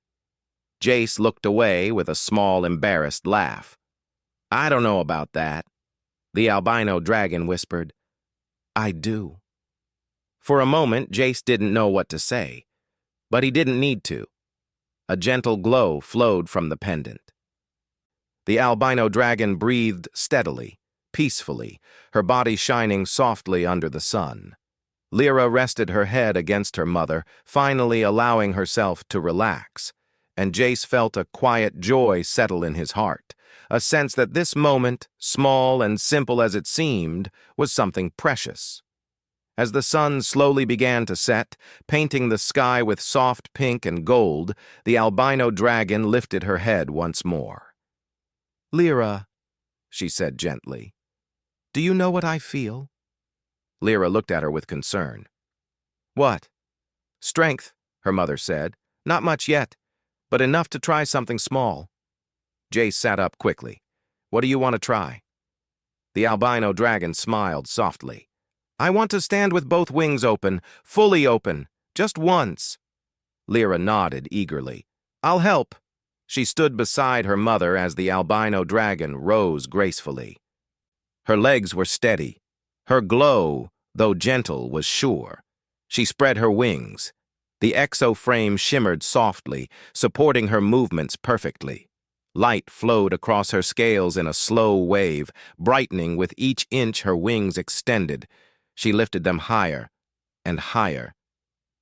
Jace looked away with a small, embarrassed laugh. I don't know about that. The albino dragon whispered. I do. For a moment, Jace didn't know what to say, but he didn't need to. A gentle glow flowed from the pendant. The albino dragon breathed steadily, peacefully, her body shining softly under the sun. Lyra rested her head against her mother, finally allowing herself to relax, and Jace felt a quiet joy settle in his heart, a sense that this moment, small and simple as it seemed, was something precious. As the sun slowly began to set, painting the sky with soft pink and gold, the albino dragon lifted her head once more. Lyra, she said gently, do you know what I feel? Lyra looked at her with concern. What? Strength, her mother said. Not much yet, but enough to try something small. Jace sat up quickly. What do you want to try? The albino dragon smiled softly. I want to stand with both wings open, fully open, just once. Lyra nodded eagerly. I'll help. She stood beside her mother as the albino dragon rose gracefully. Her legs were steady. Her glow, though gentle, was sure. She spread her wings. The exo-frame shimmered softly, supporting her movements perfectly. Light flowed across her scales in a slow wave, brightening with each inch her wings extended. She lifted them higher and higher,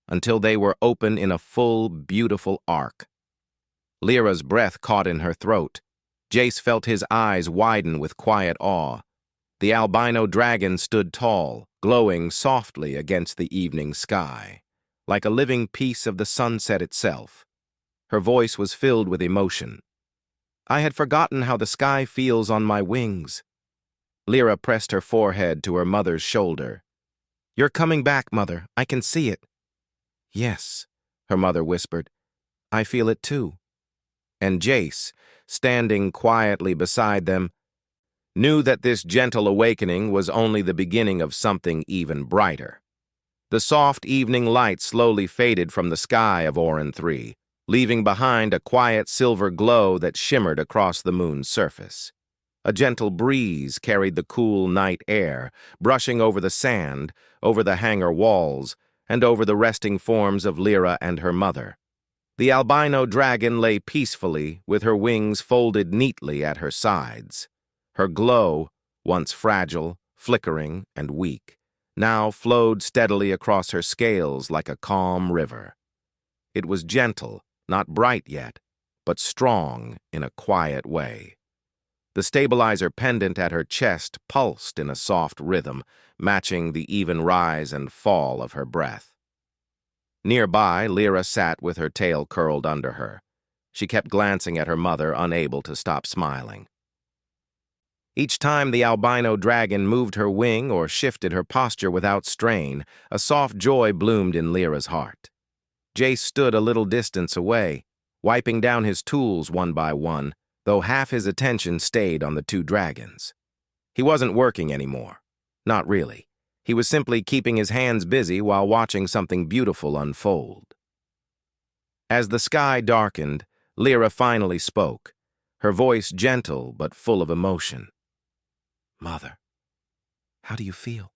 until they were open in a full, beautiful arc. Lyra's breath caught in her throat. Jace felt his eyes widen with quiet awe. The albino dragon stood tall, glowing softly against the evening sky, like a living piece of the sunset itself. Her voice was filled with emotion. I had forgotten how the sky feels on my wings. Lyra pressed her forehead to her mother's shoulder. You're coming back, Mother. I can see it. Yes, her mother whispered. I feel it too. And Jace, standing quietly beside them, knew that this gentle awakening was only the beginning of something even brighter. The soft evening light slowly faded from the sky of Orin 3, leaving behind a quiet silver glow that shimmered across the moon's surface. A gentle breeze carried the cool night air, brushing over the sand, over the hangar walls, and over the resting forms of Lyra and her mother. The albino dragon lay peacefully, with her wings folded neatly at her sides. Her glow, once fragile, flickering, and weak, now flowed steadily across her scales like a calm river. It was gentle, not bright yet, but strong in a quiet way. The stabilizer pendant at her chest pulsed in a soft rhythm, matching the even rise and fall of her breath. Nearby, Lyra sat with her tail curled under her. She kept glancing at her mother, unable to stop smiling. Each time the albino dragon moved her wing or shifted her posture without strain, a soft joy bloomed in Lyra's heart. Jace stood a little distance away, wiping down his tools one by one, though half his attention stayed on the two dragons. He wasn't working anymore. Not really. He was simply keeping his hands busy while watching something beautiful unfold. As the sky darkened, Lyra finally spoke, her voice gentle but full of emotion. Mother, how do you feel?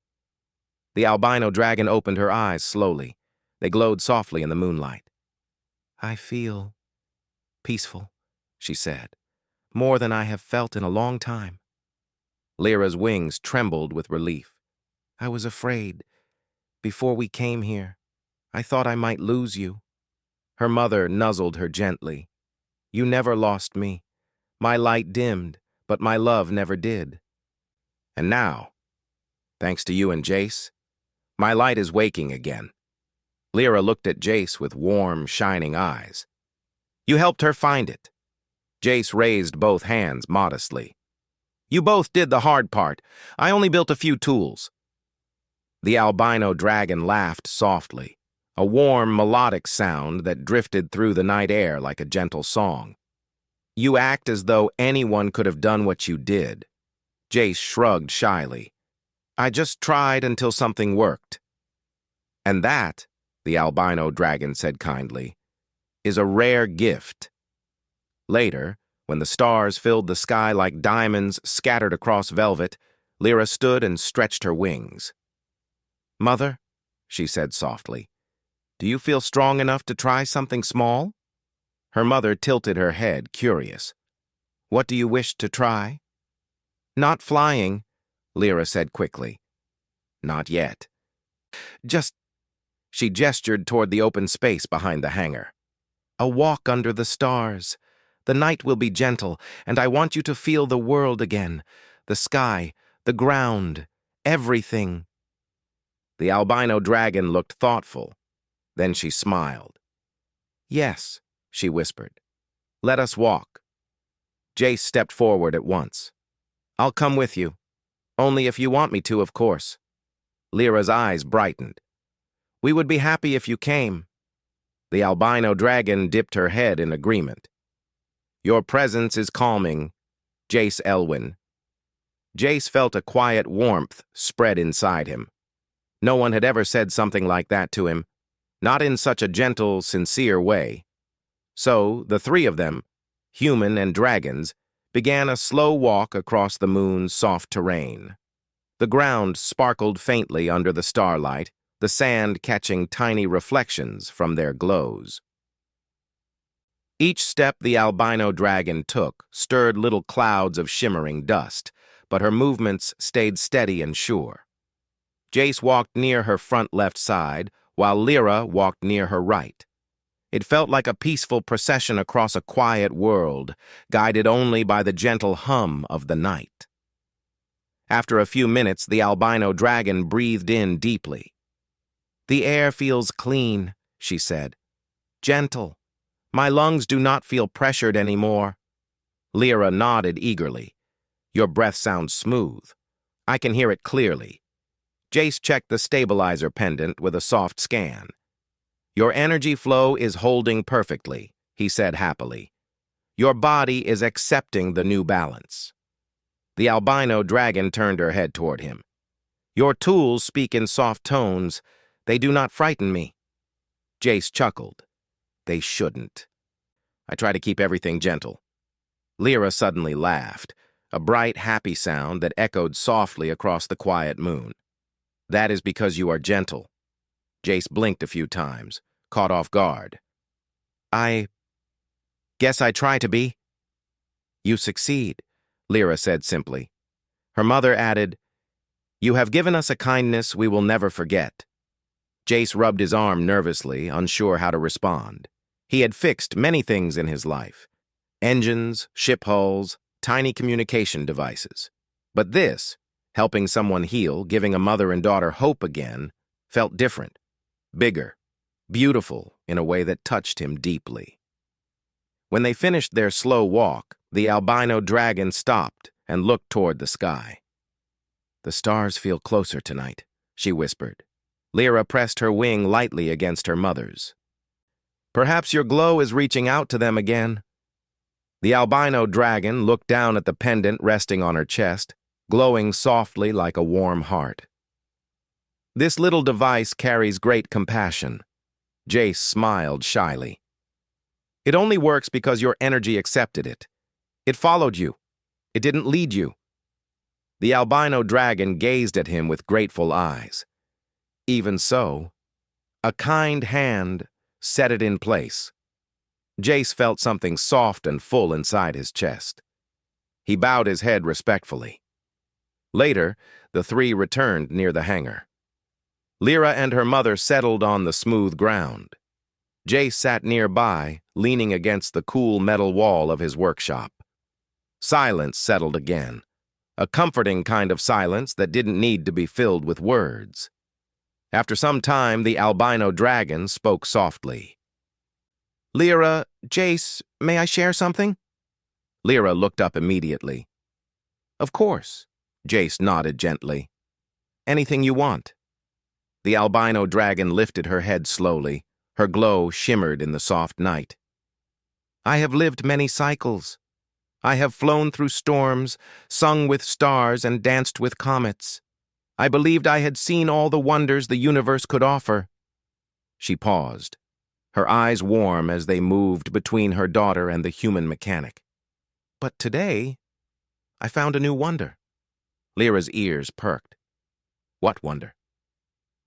The albino dragon opened her eyes slowly. They glowed softly in the moonlight. I feel peaceful, she said, more than I have felt in a long time. Lyra's wings trembled with relief. I was afraid. Before we came here, I thought I might lose you. Her mother nuzzled her gently. You never lost me. My light dimmed, but my love never did. And now, thanks to you and Jace, my light is waking again. Lyra looked at Jace with warm, shining eyes. You helped her find it. Jace raised both hands modestly. You both did the hard part. I only built a few tools. The albino dragon laughed softly, a warm, melodic sound that drifted through the night air like a gentle song. You act as though anyone could have done what you did. Jace shrugged shyly. I just tried until something worked. And that, the albino dragon said kindly, is a rare gift. Later, when the stars filled the sky like diamonds scattered across velvet, Lyra stood and stretched her wings. Mother, she said softly, do you feel strong enough to try something small? Her mother tilted her head, curious. What do you wish to try? Not flying, Lyra said quickly. Not yet. Just, she gestured toward the open space behind the hangar. A walk under the stars. The night will be gentle, and I want you to feel the world again. The sky, the ground, everything. The albino dragon looked thoughtful. Then she smiled. Yes, she whispered. Let us walk. Jace stepped forward at once. I'll come with you. Only if you want me to, of course. Lyra's eyes brightened. We would be happy if you came. The albino dragon dipped her head in agreement. Your presence is calming, Jace Elwyn. Jace felt a quiet warmth spread inside him. No one had ever said something like that to him, not in such a gentle, sincere way. So, the three of them, human and dragons, began a slow walk across the moon's soft terrain. The ground sparkled faintly under the starlight, the sand catching tiny reflections from their glows. Each step the albino dragon took stirred little clouds of shimmering dust, but her movements stayed steady and sure. Jace walked near her front left side, while Lyra walked near her right. It felt like a peaceful procession across a quiet world, guided only by the gentle hum of the night. After a few minutes, the albino dragon breathed in deeply. "The air feels clean," she said. "Gentle. My lungs do not feel pressured anymore." Lyra nodded eagerly. "Your breath sounds smooth. I can hear it clearly." Jace checked the stabilizer pendant with a soft scan. "Your energy flow is holding perfectly," he said happily. "Your body is accepting the new balance." The albino dragon turned her head toward him. "Your tools speak in soft tones. They do not frighten me." Jace chuckled. "They shouldn't. I try to keep everything gentle." Lyra suddenly laughed, a bright, happy sound that echoed softly across the quiet moon. "That is because you are gentle." Jace blinked a few times, caught off guard. "I guess I try to be." "You succeed," Lyra said simply. Her mother added, "You have given us a kindness we will never forget." Jace rubbed his arm nervously, unsure how to respond. He had fixed many things in his life: engines, ship hulls, tiny communication devices. But this, helping someone heal, giving a mother and daughter hope again, felt different, bigger, beautiful in a way that touched him deeply. When they finished their slow walk, the albino dragon stopped and looked toward the sky. "The stars feel closer tonight," she whispered. Lyra pressed her wing lightly against her mother's. "Perhaps your glow is reaching out to them again." The albino dragon looked down at the pendant resting on her chest, glowing softly like a warm heart. "This little device carries great compassion." Jace smiled shyly. "It only works because your energy accepted it. It followed you. It didn't lead you." The albino dragon gazed at him with grateful eyes. "Even so, a kind hand set it in place." Jace felt something soft and full inside his chest. He bowed his head respectfully. Later, the three returned near the hangar. Lyra and her mother settled on the smooth ground. Jace sat nearby, leaning against the cool metal wall of his workshop. Silence settled again, a comforting kind of silence that didn't need to be filled with words. After some time, the albino dragon spoke softly. "Lyra, Jace, may I share something?" Lyra looked up immediately. "Of course," Jace nodded gently. "Anything you want." The albino dragon lifted her head slowly. Her glow shimmered in the soft night. "I have lived many cycles. I have flown through storms, sung with stars, and danced with comets. I believed I had seen all the wonders the universe could offer." She paused, her eyes warm as they moved between her daughter and the human mechanic. "But today, I found a new wonder." Lyra's ears perked. "What wonder?"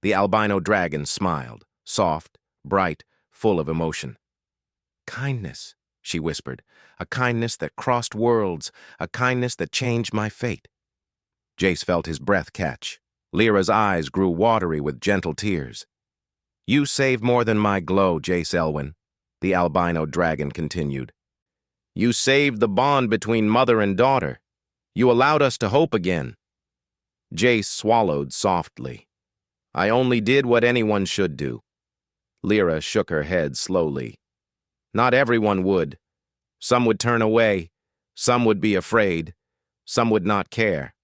The albino dragon smiled, soft, bright, full of emotion. "Kindness," she whispered. "A kindness that crossed worlds, a kindness that changed my fate." Jace felt his breath catch. Lyra's eyes grew watery with gentle tears. "You save more than my glow, Jace Elwyn," the albino dragon continued. "You saved the bond between mother and daughter. You allowed us to hope again." Jace swallowed softly. "I only did what anyone should do." Lyra shook her head slowly. "Not everyone would. Some would turn away. Some would be afraid. Some would not care."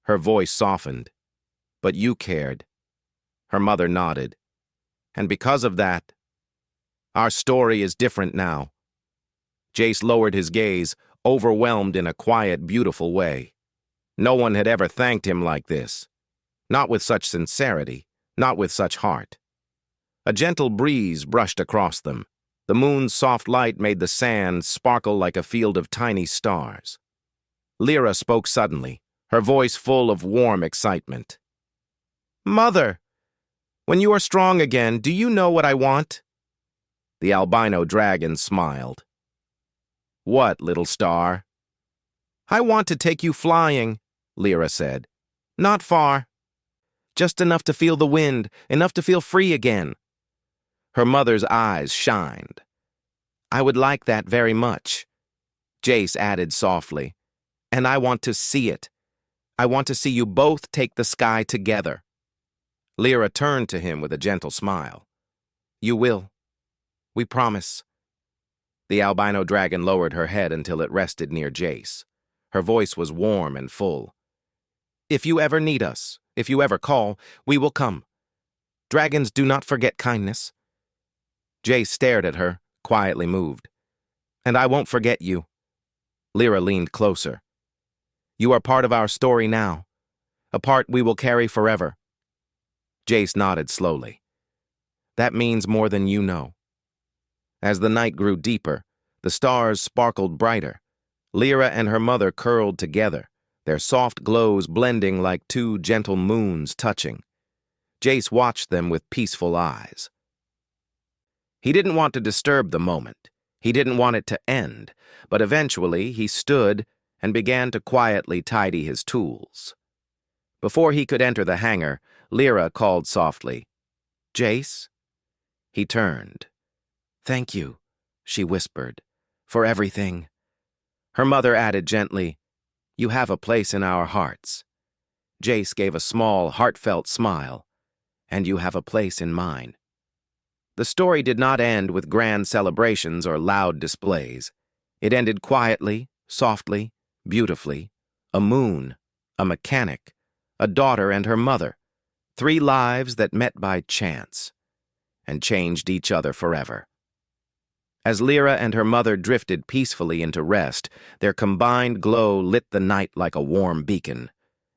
Her voice softened. "But you cared." Her mother nodded. "And because of that, our story is different now." Jace lowered his gaze, overwhelmed in a quiet, beautiful way. No one had ever thanked him like this. Not with such sincerity, not with such heart. A gentle breeze brushed across them. The moon's soft light made the sand sparkle like a field of tiny stars. Lyra spoke suddenly, her voice full of warm excitement. "Mother, when you are strong again, do you know what I want?" The albino dragon smiled. "What, little star?" "I want to take you flying," Lyra said. "Not far. Just enough to feel the wind, enough to feel free again." Her mother's eyes shined. "I would like that very much." Jace added softly, "And I want to see it. I want to see you both take the sky together." Lyra turned to him with a gentle smile. "You will. We promise." The albino dragon lowered her head until it rested near Jace. Her voice was warm and full. "If you ever need us, if you ever call, we will come. Dragons do not forget kindness." Jace stared at her, quietly moved. "And I won't forget you." Lyra leaned closer. "You are part of our story now, a part we will carry forever." Jace nodded slowly. "That means more than you know." As the night grew deeper, the stars sparkled brighter. Lyra and her mother curled together, their soft glows blending like two gentle moons touching. Jace watched them with peaceful eyes. He didn't want to disturb the moment. He didn't want it to end, but eventually he stood and began to quietly tidy his tools. Before he could enter the hangar, Lyra called softly, "Jace?" He turned. "Thank you," she whispered, "for everything." Her mother added gently, "You have a place in our hearts." Jace gave a small, heartfelt smile, "And you have a place in mine." The story did not end with grand celebrations or loud displays. It ended quietly, softly, beautifully. A moon, a mechanic, a daughter and her mother. 3 lives that met by chance and changed each other forever. As Lyra and her mother drifted peacefully into rest, their combined glow lit the night like a warm beacon,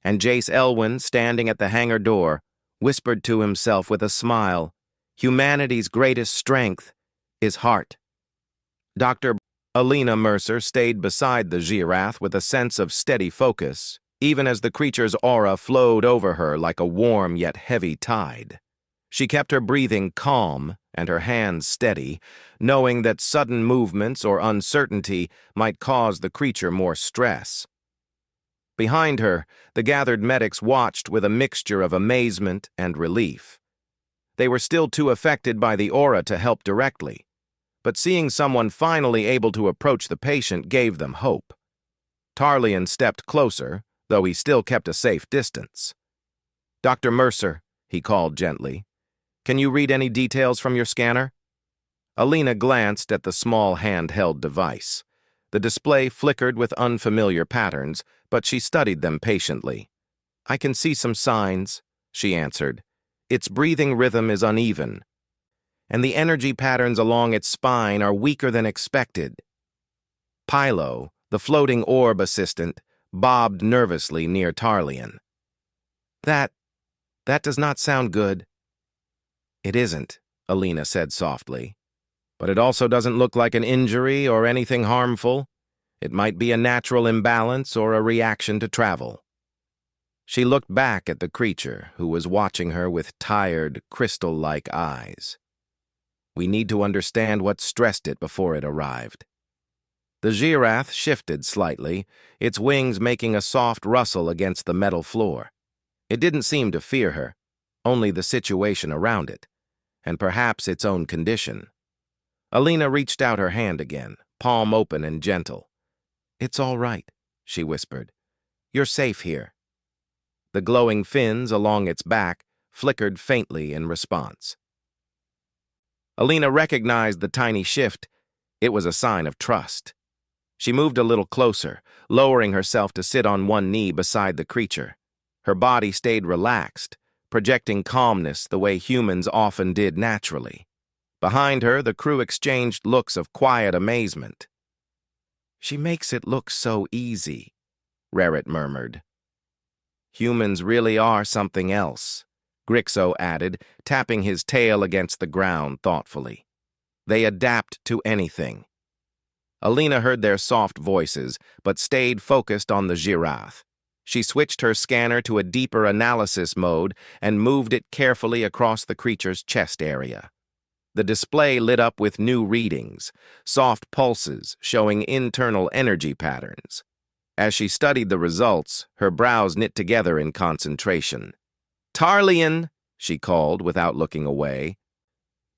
and Jace Elwyn, standing at the hangar door, whispered to himself with a smile, "Humanity's greatest strength is heart." Dr. Alina Mercer stayed beside the Girath with a sense of steady focus, even as the creature's aura flowed over her like a warm yet heavy tide. She kept her breathing calm and her hands steady, knowing that sudden movements or uncertainty might cause the creature more stress. Behind her, the gathered medics watched with a mixture of amazement and relief. They were still too affected by the aura to help directly, but seeing someone finally able to approach the patient gave them hope. Tarleon stepped closer, though he still kept a safe distance. "Dr. Mercer," he called gently, "can you read any details from your scanner?" Alina glanced at the small handheld device. The display flickered with unfamiliar patterns, but she studied them patiently. "I can see some signs," she answered. "Its breathing rhythm is uneven, and the energy patterns along its spine are weaker than expected." Pylo, the floating orb assistant, bobbed nervously near Tarleon. That does not sound good." "It isn't," Alina said softly. "But it also doesn't look like an injury or anything harmful. It might be a natural imbalance or a reaction to travel." She looked back at the creature, who was watching her with tired, crystal-like eyes. "We need to understand what stressed it before it arrived." The Girath shifted slightly, its wings making a soft rustle against the metal floor. It didn't seem to fear her, only the situation around it, and perhaps its own condition. Alina reached out her hand again, palm open and gentle. "It's all right," she whispered. "You're safe here." The glowing fins along its back flickered faintly in response. Alina recognized the tiny shift. It was a sign of trust. She moved a little closer, lowering herself to sit on one knee beside the creature. Her body stayed relaxed, projecting calmness the way humans often did naturally. Behind her, the crew exchanged looks of quiet amazement. "She makes it look so easy," Rarrett murmured. "Humans really are something else," Grixo added, tapping his tail against the ground thoughtfully. "They adapt to anything." Alina heard their soft voices, but stayed focused on the Girath. She switched her scanner to a deeper analysis mode and moved it carefully across the creature's chest area. The display lit up with new readings, soft pulses showing internal energy patterns. As she studied the results, her brows knit together in concentration. "Tarlian," she called without looking away.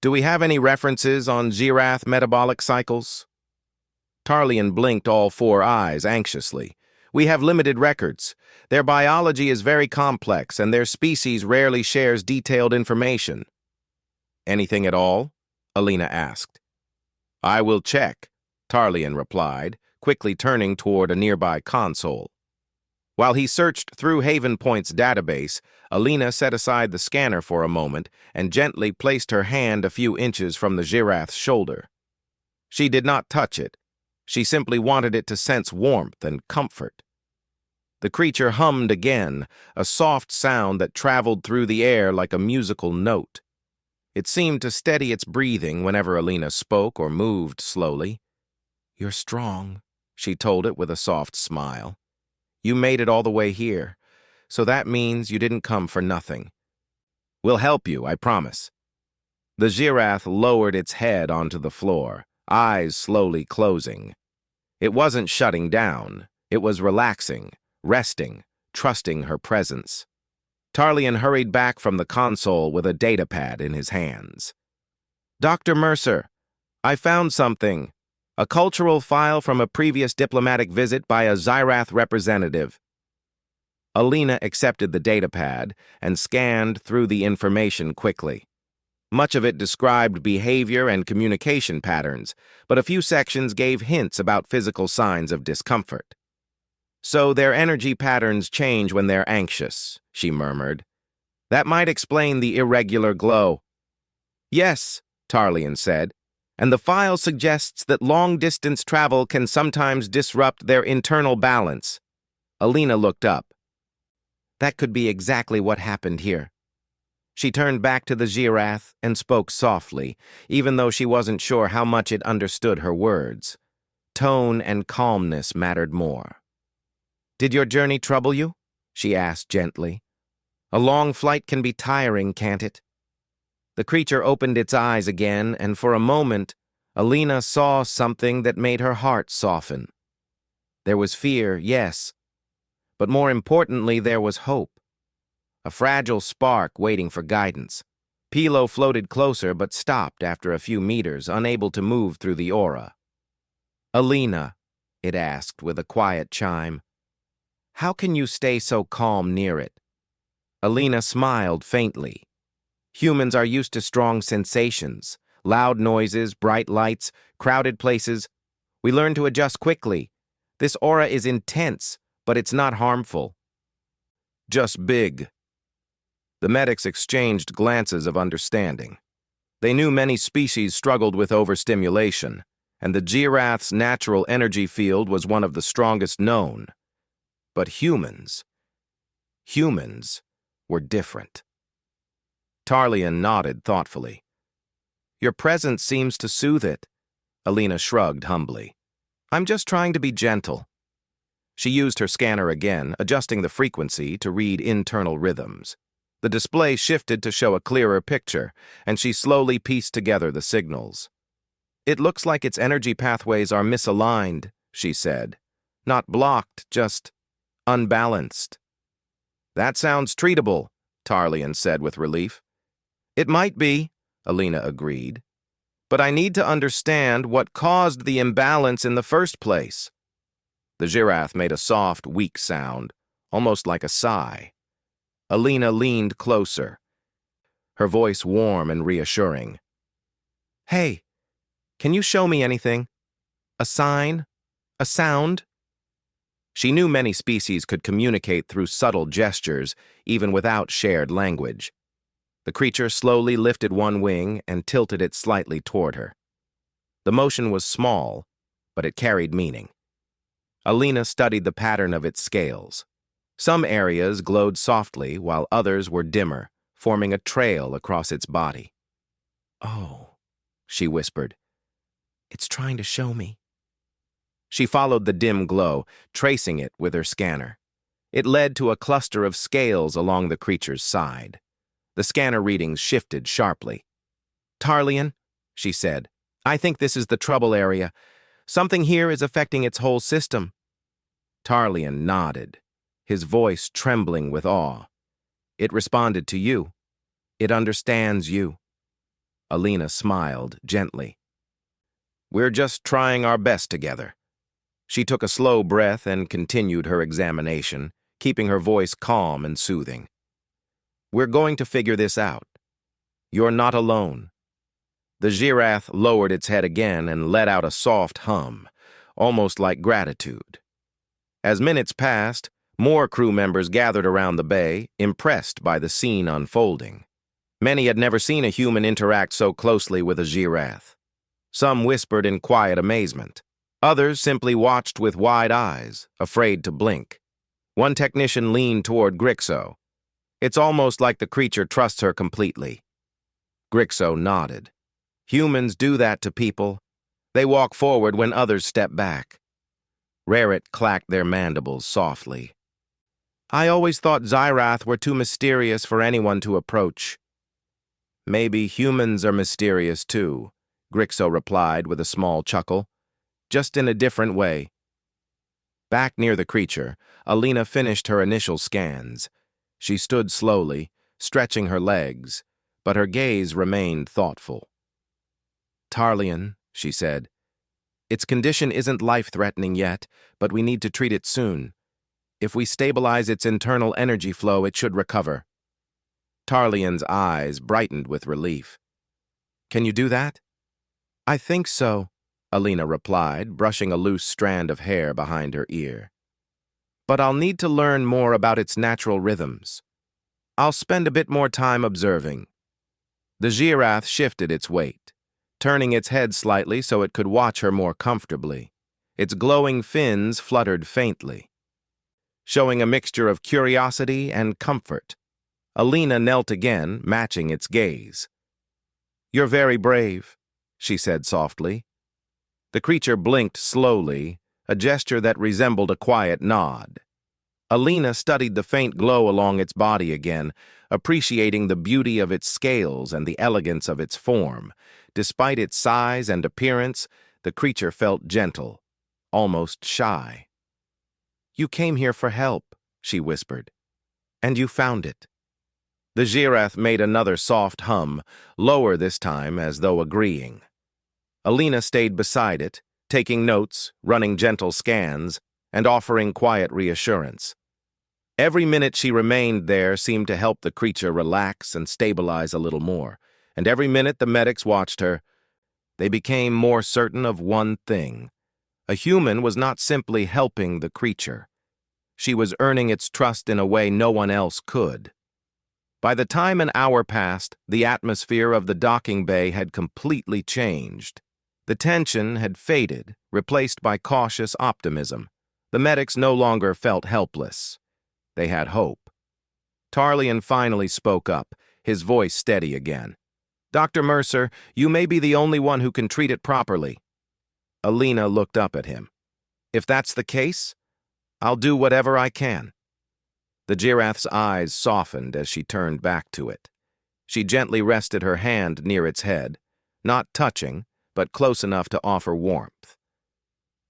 "Do we have any references on Girath metabolic cycles?" Tarlian blinked all four eyes anxiously. "We have limited records. Their biology is very complex, and their species rarely shares detailed information." "Anything at all?" Alina asked. "I will check," Tarlian replied, quickly turning toward a nearby console. While he searched through Haven Point's database, Alina set aside the scanner for a moment and gently placed her hand a few inches from the Girath's shoulder. She did not touch it. She simply wanted it to sense warmth and comfort. The creature hummed again, a soft sound that traveled through the air like a musical note. It seemed to steady its breathing whenever Alina spoke or moved slowly. "You're strong," she told it with a soft smile. "You made it all the way here, so that means you didn't come for nothing. We'll help you, I promise." The Girath lowered its head onto the floor, eyes slowly closing. It wasn't shutting down. It was relaxing, resting, trusting her presence. Tarlian hurried back from the console with a datapad in his hands. "Dr. Mercer, I found something. A cultural file from a previous diplomatic visit by a Xyrath representative." Alina accepted the datapad and scanned through the information quickly. Much of it described behavior and communication patterns, but a few sections gave hints about physical signs of discomfort. "So their energy patterns change when they're anxious," she murmured. "That might explain the irregular glow." "Yes," Tarlian said, "and the file suggests that long-distance travel can sometimes disrupt their internal balance." Alina looked up. "That could be exactly what happened here." She turned back to the Girath and spoke softly, even though she wasn't sure how much it understood her words. Tone and calmness mattered more. "Did your journey trouble you?" she asked gently. "A long flight can be tiring, can't it?" The creature opened its eyes again, and for a moment, Alina saw something that made her heart soften. There was fear, yes, but more importantly, there was hope. A fragile spark waiting for guidance. Pilo floated closer but stopped after a few meters, unable to move through the aura. "Alina," it asked with a quiet chime, "how can you stay so calm near it?" Alina smiled faintly. "Humans are used to strong sensations, loud noises, bright lights, crowded places. We learn to adjust quickly. This aura is intense, but it's not harmful." "Just big." The medics exchanged glances of understanding. They knew many species struggled with overstimulation, and the Girath's natural energy field was one of the strongest known. But humans were different. Tarlian nodded thoughtfully. "Your presence seems to soothe it." Alina shrugged humbly. "I'm just trying to be gentle." She used her scanner again, adjusting the frequency to read internal rhythms. The display shifted to show a clearer picture, and she slowly pieced together the signals. "It looks like its energy pathways are misaligned," she said. "Not blocked, just unbalanced." "That sounds treatable," Tarlian said with relief. "It might be," Alina agreed. "But I need to understand what caused the imbalance in the first place." The Girath made a soft, weak sound, almost like a sigh. Alina leaned closer, her voice warm and reassuring. "Hey, can you show me anything? A sign? A sound?" She knew many species could communicate through subtle gestures, even without shared language. The creature slowly lifted one wing and tilted it slightly toward her. The motion was small, but it carried meaning. Alina studied the pattern of its scales. Some areas glowed softly, while others were dimmer, forming a trail across its body. "Oh," she whispered. "It's trying to show me." She followed the dim glow, tracing it with her scanner. It led to a cluster of scales along the creature's side. The scanner readings shifted sharply. "Tarlian," she said, "I think this is the trouble area. Something here is affecting its whole system." Tarlian nodded, his voice trembling with awe. "It responded to you. It understands you." Alina smiled gently. "We're just trying our best together." She took a slow breath and continued her examination, keeping her voice calm and soothing. "We're going to figure this out. You're not alone." The Giraff lowered its head again and let out a soft hum, almost like gratitude. As minutes passed, more crew members gathered around the bay, impressed by the scene unfolding. Many had never seen a human interact so closely with a Giraff. Some whispered in quiet amazement. Others simply watched with wide eyes, afraid to blink. One technician leaned toward Grixo. "It's almost like the creature trusts her completely." Grixo nodded. "Humans do that to people. They walk forward when others step back." Raret clacked their mandibles softly. "I always thought Xyrath were too mysterious for anyone to approach." "Maybe humans are mysterious too," Grixo replied with a small chuckle. "Just in a different way." Back near the creature, Alina finished her initial scans. She stood slowly, stretching her legs, but her gaze remained thoughtful. "Tarlian," she said, "its condition isn't life-threatening yet, but we need to treat it soon. If we stabilize its internal energy flow, it should recover." Tarlian's eyes brightened with relief. "Can you do that?" "I think so," Alina replied, brushing a loose strand of hair behind her ear. "But I'll need to learn more about its natural rhythms. I'll spend a bit more time observing." The Giraff shifted its weight, turning its head slightly so it could watch her more comfortably. Its glowing fins fluttered faintly, showing a mixture of curiosity and comfort. Alina knelt again, matching its gaze. "You're very brave," she said softly. The creature blinked slowly, a gesture that resembled a quiet nod. Alina studied the faint glow along its body again, appreciating the beauty of its scales and the elegance of its form. Despite its size and appearance, the creature felt gentle, almost shy. "You came here for help," she whispered, "and you found it." The Giraff made another soft hum, lower this time as though agreeing. Alina stayed beside it, taking notes, running gentle scans, and offering quiet reassurance. Every minute she remained there seemed to help the creature relax and stabilize a little more, and every minute the medics watched her. They became more certain of one thing. A human was not simply helping the creature. She was earning its trust in a way no one else could. By the time an hour passed, the atmosphere of the docking bay had completely changed. The tension had faded, replaced by cautious optimism. The medics no longer felt helpless. They had hope. Tarlian finally spoke up, his voice steady again. "Dr. Mercer, you may be the only one who can treat it properly." Alina looked up at him. "If that's the case, I'll do whatever I can." The Giraffe's eyes softened as she turned back to it. She gently rested her hand near its head, not touching, but close enough to offer warmth.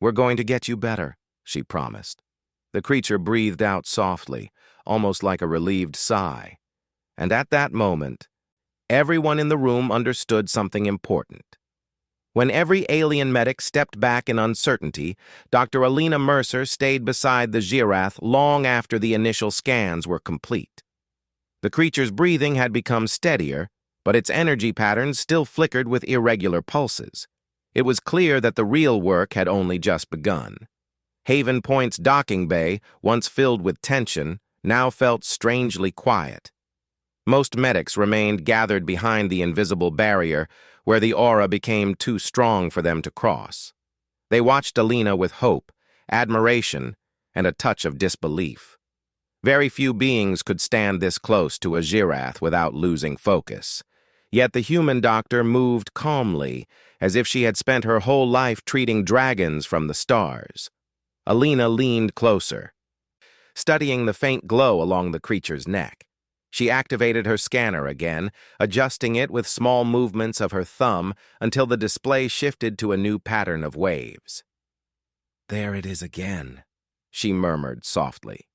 "We're going to get you better," she promised. The creature breathed out softly, almost like a relieved sigh. And at that moment, everyone in the room understood something important. When every alien medic stepped back in uncertainty, Dr. Alina Mercer stayed beside the Giraff long after the initial scans were complete. The creature's breathing had become steadier, but its energy patterns still flickered with irregular pulses. It was clear that the real work had only just begun. Haven Point's docking bay, once filled with tension, now felt strangely quiet. Most medics remained gathered behind the invisible barrier, where the aura became too strong for them to cross. They watched Alina with hope, admiration, and a touch of disbelief. Very few beings could stand this close to a Giraff without losing focus. Yet the human doctor moved calmly, as if she had spent her whole life treating dragons from the stars. Alina leaned closer. studying the faint glow along the creature's neck. She activated her scanner again, adjusting it with small movements of her thumb until the display shifted to a new pattern of waves. "There it is again," she murmured softly.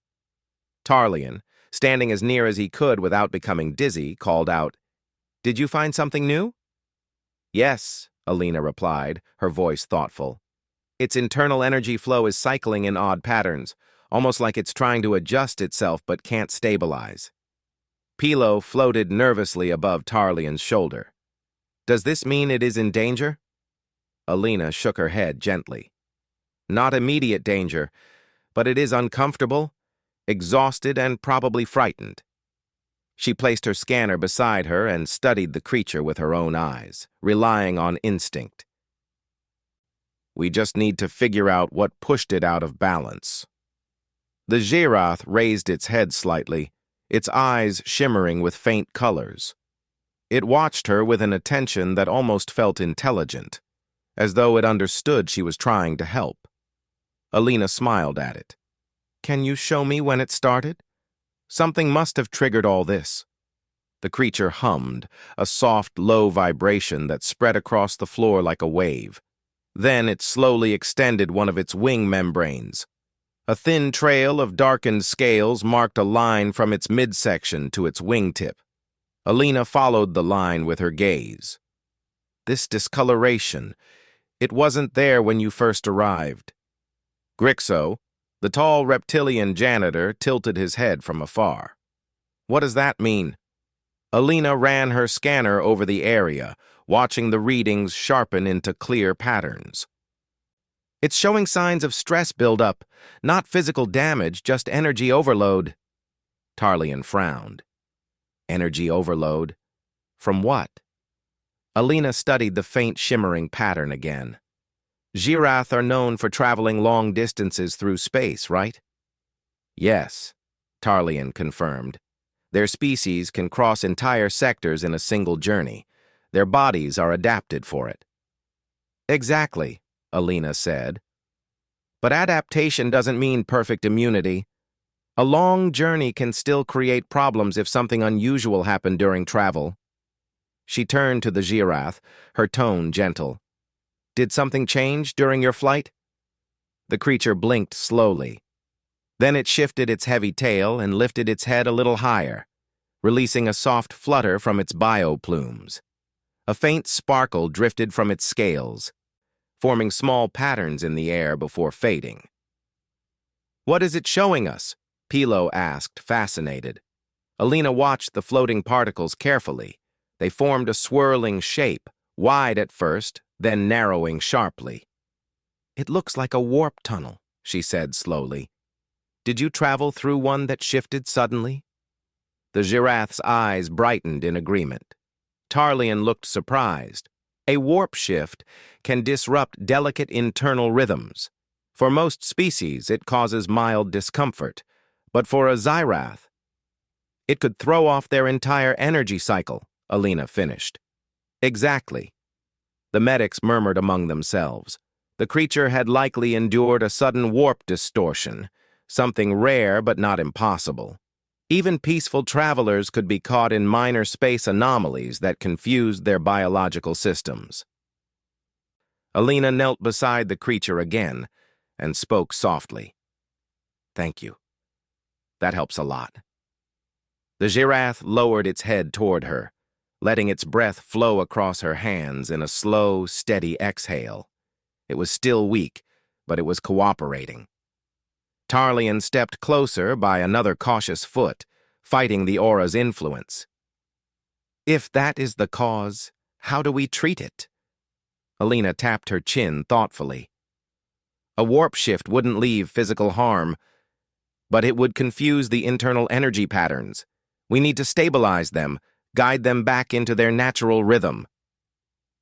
Tarlian, standing as near as he could without becoming dizzy, called out, "Did you find something new?" "Yes," Alina replied, her voice thoughtful. "Its internal energy flow is cycling in odd patterns, almost like it's trying to adjust itself but can't stabilize." Pilo floated nervously above Tarlian's shoulder. "Does this mean it is in danger?" Alina shook her head gently. "Not immediate danger, but it is uncomfortable, exhausted, and probably frightened." She placed her scanner beside her and studied the creature with her own eyes, relying on instinct. "We just need to figure out what pushed it out of balance." The Girath raised its head slightly, its eyes shimmering with faint colors. It watched her with an attention that almost felt intelligent, as though it understood she was trying to help. Alina smiled at it. "Can you show me when it started? Something must have triggered all this." The creature hummed, a soft, low vibration that spread across the floor like a wave. Then it slowly extended one of its wing membranes. A thin trail of darkened scales marked a line from its midsection to its wingtip. Alina followed the line with her gaze. "This discoloration, it wasn't there when you first arrived." Grixo, the tall reptilian janitor, tilted his head from afar. "What does that mean?" Alina ran her scanner over the area, watching the readings sharpen into clear patterns. "It's showing signs of stress buildup, not physical damage, just energy overload." Tarlian frowned. Energy overload? From what? Alina studied the faint shimmering pattern again. Girath are known for traveling long distances through space, right? "Yes," Tarlian confirmed. "Their species can cross entire sectors in a single journey. Their bodies are adapted for it." "Exactly," Alina said. "But adaptation doesn't mean perfect immunity. A long journey can still create problems if something unusual happened during travel." She turned to the Girath, her tone gentle. "Did something change during your flight?" The creature blinked slowly. Then it shifted its heavy tail and lifted its head a little higher, releasing a soft flutter from its bioplumes. A faint sparkle drifted from its scales, forming small patterns in the air before fading. "What is it showing us?" Pilo asked, fascinated. Alina watched the floating particles carefully. They formed a swirling shape, wide at first, then narrowing sharply. "It looks like a warp tunnel," she said slowly. "Did you travel through one that shifted suddenly?" The Girath's eyes brightened in agreement. Tarlian looked surprised. A warp shift can disrupt delicate internal rhythms. For most species, it causes mild discomfort, but for a Girath, it could throw off their entire energy cycle, Alina finished. "Exactly." The medics murmured among themselves. The creature had likely endured a sudden warp distortion, something rare but not impossible. Even peaceful travelers could be caught in minor space anomalies that confused their biological systems. Alina knelt beside the creature again and spoke softly. "Thank you. That helps a lot." The Girath lowered its head toward her, letting its breath flow across her hands in a slow, steady exhale. It was still weak, but it was cooperating. Tarlian stepped closer by another cautious foot, fighting the aura's influence. "If that is the cause, how do we treat it?" Alina tapped her chin thoughtfully. "A warp shift wouldn't leave physical harm, but it would confuse the internal energy patterns. We need to stabilize them, guide them back into their natural rhythm."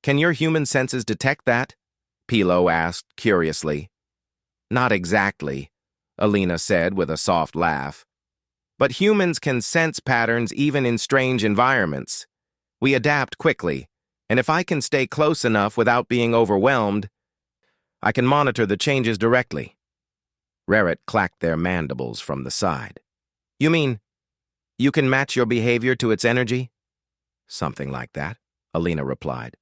"Can your human senses detect that?" Pilo asked curiously. "Not exactly," Alina said with a soft laugh. "But humans can sense patterns even in strange environments. We adapt quickly, and if I can stay close enough without being overwhelmed, I can monitor the changes directly." Reret clacked their mandibles from the side. You mean, you can match your behavior to its energy? Something like that, Alina replied.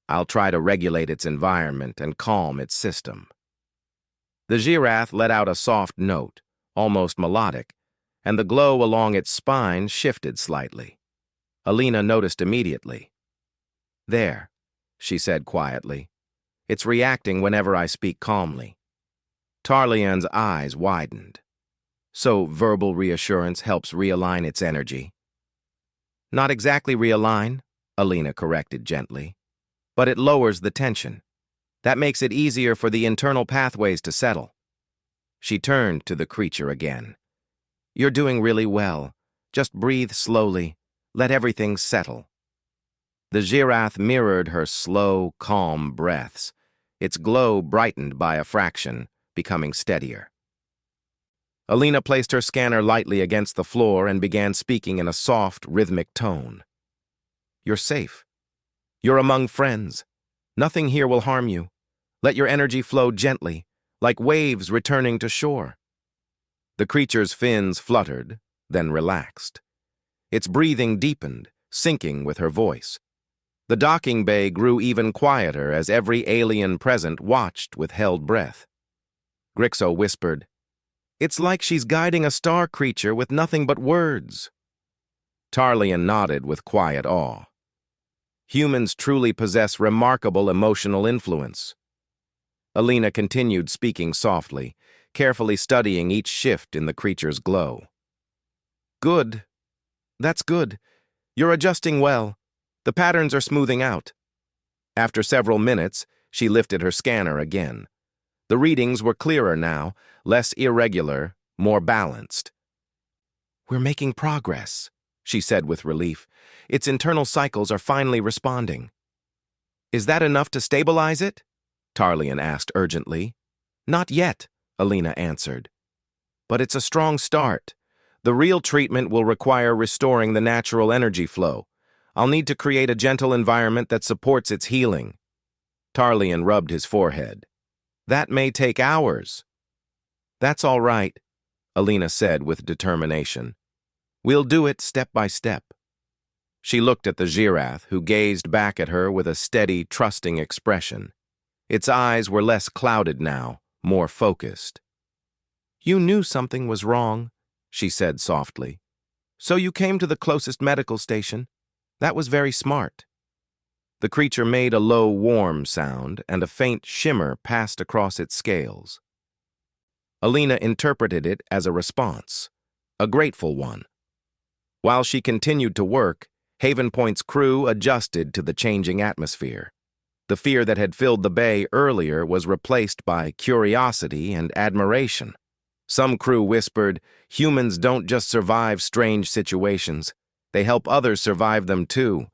I'll try to regulate its environment and calm its system. The Girath let out a soft note, almost melodic, and the glow along its spine shifted slightly. Alina noticed immediately. There, she said quietly. It's reacting whenever I speak calmly. Tarlian's eyes widened. So verbal reassurance helps realign its energy. Not exactly realign, Alina corrected gently, but it lowers the tension. That makes it easier for the internal pathways to settle. She turned to the creature again. You're doing really well. Just breathe slowly. Let everything settle. The Girath mirrored her slow, calm breaths. Its glow brightened by a fraction, becoming steadier. Alina placed her scanner lightly against the floor and began speaking in a soft, rhythmic tone. You're safe. You're among friends. Nothing here will harm you. Let your energy flow gently, like waves returning to shore. The creature's fins fluttered, then relaxed. Its breathing deepened, syncing with her voice. The docking bay grew even quieter as every alien present watched with held breath. Grixo whispered, It's like she's guiding a star creature with nothing but words. Tarlian nodded with quiet awe. Humans truly possess remarkable emotional influence. Alina continued speaking softly, carefully studying each shift in the creature's glow. Good. That's good. You're adjusting well. The patterns are smoothing out. After several minutes, she lifted her scanner again. The readings were clearer now, less irregular, more balanced. We're making progress, she said with relief. Its internal cycles are finally responding. Is that enough to stabilize it? Tarlian asked urgently. Not yet, Alina answered. But it's a strong start. The real treatment will require restoring the natural energy flow. I'll need to create a gentle environment that supports its healing. Tarlian rubbed his forehead. That may take hours. That's all right, Alina said with determination. We'll do it step by step. She looked at the Girath, who gazed back at her with a steady, trusting expression. Its eyes were less clouded now, more focused. You knew something was wrong, she said softly. So you came to the closest medical station. That was very smart. The creature made a low, warm sound, and a faint shimmer passed across its scales. Alina interpreted it as a response, a grateful one. While she continued to work, Haven Point's crew adjusted to the changing atmosphere. The fear that had filled the bay earlier was replaced by curiosity and admiration. Some crew whispered, humans don't just survive strange situations. They help others survive them too.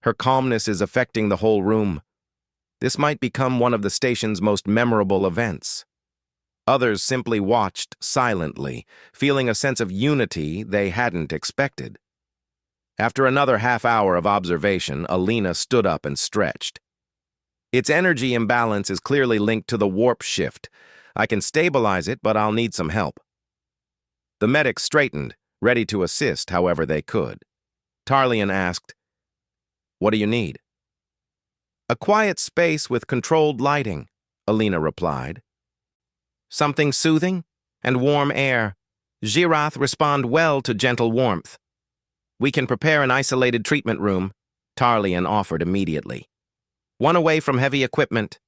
Her calmness is affecting the whole room. This might become one of the station's most memorable events. Others simply watched silently, feeling a sense of unity they hadn't expected. After another half-hour of observation, Alina stood up and stretched. Its energy imbalance is clearly linked to the warp shift. I can stabilize it, but I'll need some help. The medics straightened, ready to assist however they could. Tarlian asked, What do you need? A quiet space with controlled lighting, Alina replied. Something soothing and warm air. Girath respond well to gentle warmth. We can prepare an isolated treatment room, Tarlian offered immediately. One away from heavy equipment.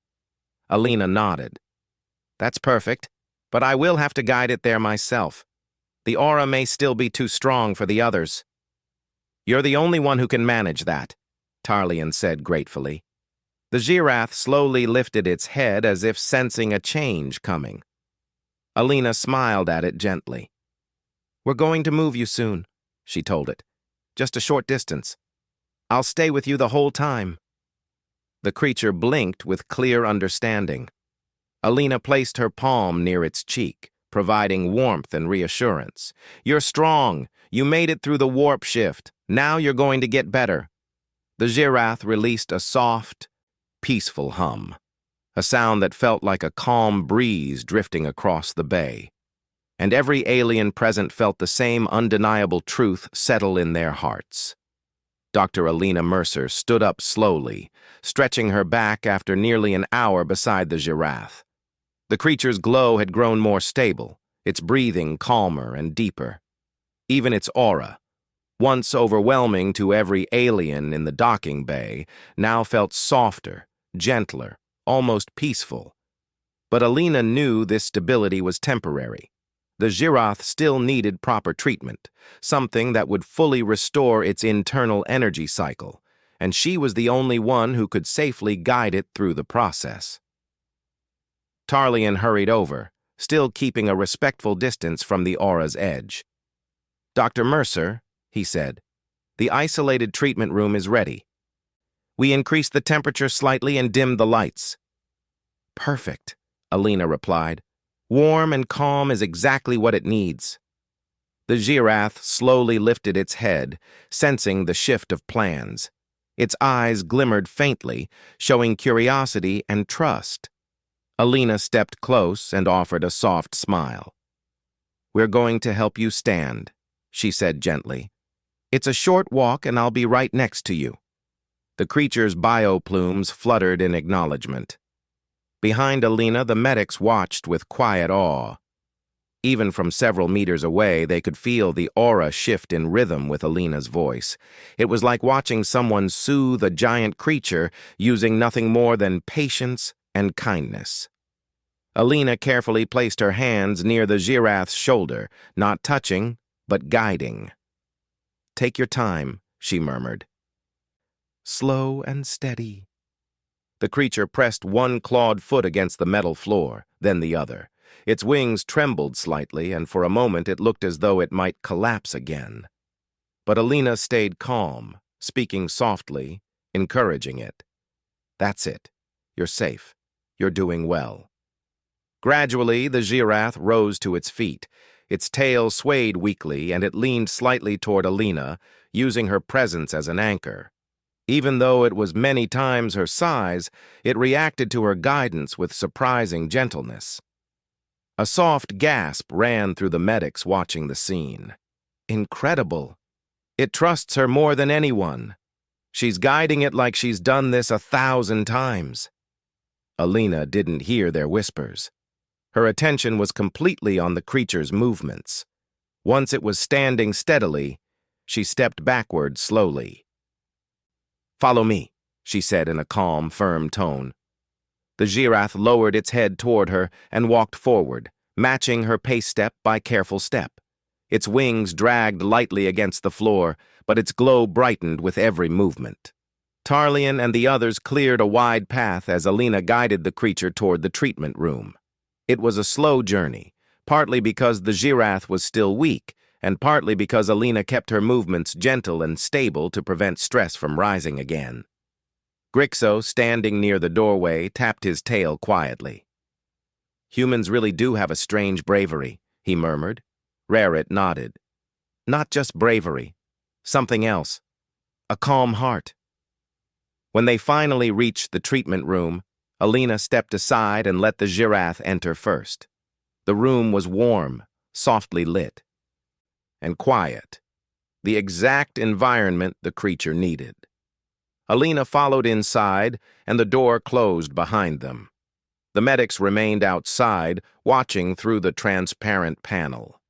Alina nodded. That's perfect, but I will have to guide it there myself. The aura may still be too strong for the others. You're the only one who can manage that, Tarlian said gratefully. The Girath slowly lifted its head as if sensing a change coming. Alina smiled at it gently. We're going to move you soon, she told it. Just a short distance. I'll stay with you the whole time. The creature blinked with clear understanding. Alina placed her palm near its cheek, providing warmth and reassurance. You're strong. You made it through the warp shift. Now you're going to get better. The Girath released a soft, peaceful hum. a sound that felt like a calm breeze drifting across the bay. And every alien present felt the same undeniable truth settle in their hearts. Dr. Alina Mercer stood up slowly, stretching her back after nearly an hour beside the giraffe. The creature's glow had grown more stable, its breathing calmer and deeper. Even its aura, once overwhelming to every alien in the docking bay, now felt softer, gentler, almost peaceful. But Alina knew this stability was temporary. The giraffe still needed proper treatment, something that would fully restore its internal energy cycle, and she was the only one who could safely guide it through the process. Tarlian hurried over, still keeping a respectful distance from the aura's edge. "Dr. Mercer," he said, "the isolated treatment room is ready. We increased the temperature slightly and dimmed the lights." "Perfect," Alina replied. "Warm and calm is exactly what it needs." The giraffe slowly lifted its head, sensing the shift of plans. Its eyes glimmered faintly, showing curiosity and trust. Alina stepped close and offered a soft smile. "We're going to help you stand," she said gently. "It's a short walk and I'll be right next to you." The creature's bioplumes fluttered in acknowledgement. Behind Alina, the medics watched with quiet awe. Even from several meters away, they could feel the aura shift in rhythm with Alina's voice. It was like watching someone soothe a giant creature using nothing more than patience and kindness. Alina carefully placed her hands near the giraffe's shoulder, not touching, but guiding. "Take your time," she murmured. "Slow and steady." The creature pressed one clawed foot against the metal floor, then the other. Its wings trembled slightly, and for a moment it looked as though it might collapse again. But Alina stayed calm, speaking softly, encouraging it. "That's it. You're safe. You're doing well." Gradually, the giraffe rose to its feet. Its tail swayed weakly, and it leaned slightly toward Alina, using her presence as an anchor. Even though it was many times her size, it reacted to her guidance with surprising gentleness. A soft gasp ran through the medics watching the scene. Incredible. It trusts her more than anyone. She's guiding it like she's done this 1,000 times. Alina didn't hear their whispers. Her attention was completely on the creature's movements. Once it was standing steadily, she stepped backward slowly. "Follow me," she said in a calm, firm tone. The giraffe lowered its head toward her and walked forward, matching her pace step by careful step. Its wings dragged lightly against the floor, but its glow brightened with every movement. Tarlian and the others cleared a wide path as Alina guided the creature toward the treatment room. It was a slow journey, partly because the giraffe was still weak, and partly because Alina kept her movements gentle and stable to prevent stress from rising again. Grixo, standing near the doorway, tapped his tail quietly. "Humans really do have a strange bravery," he murmured. Raret nodded. "Not just bravery, something else. A calm heart." When they finally reached the treatment room, Alina stepped aside and let the giraffe enter first. The room was warm, softly lit, and quiet, the exact environment the creature needed. Alina followed inside, and the door closed behind them. The medics remained outside, watching through the transparent panel.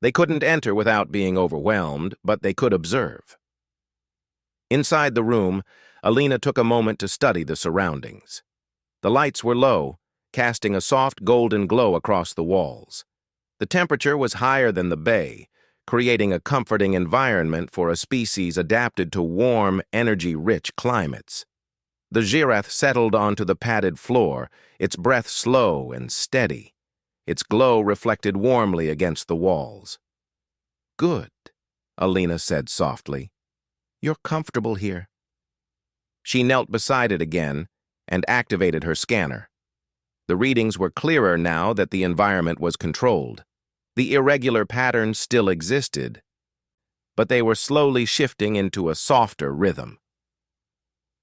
They couldn't enter without being overwhelmed, but they could observe. Inside the room, Alina took a moment to study the surroundings. The lights were low, casting a soft golden glow across the walls. The temperature was higher than the bay, creating a comforting environment for a species adapted to warm, energy-rich climates. The giraffe settled onto the padded floor, its breath slow and steady. Its glow reflected warmly against the walls. "Good," Alina said softly. "You're comfortable here." She knelt beside it again and activated her scanner. The readings were clearer now that the environment was controlled. The irregular patterns still existed, but they were slowly shifting into a softer rhythm.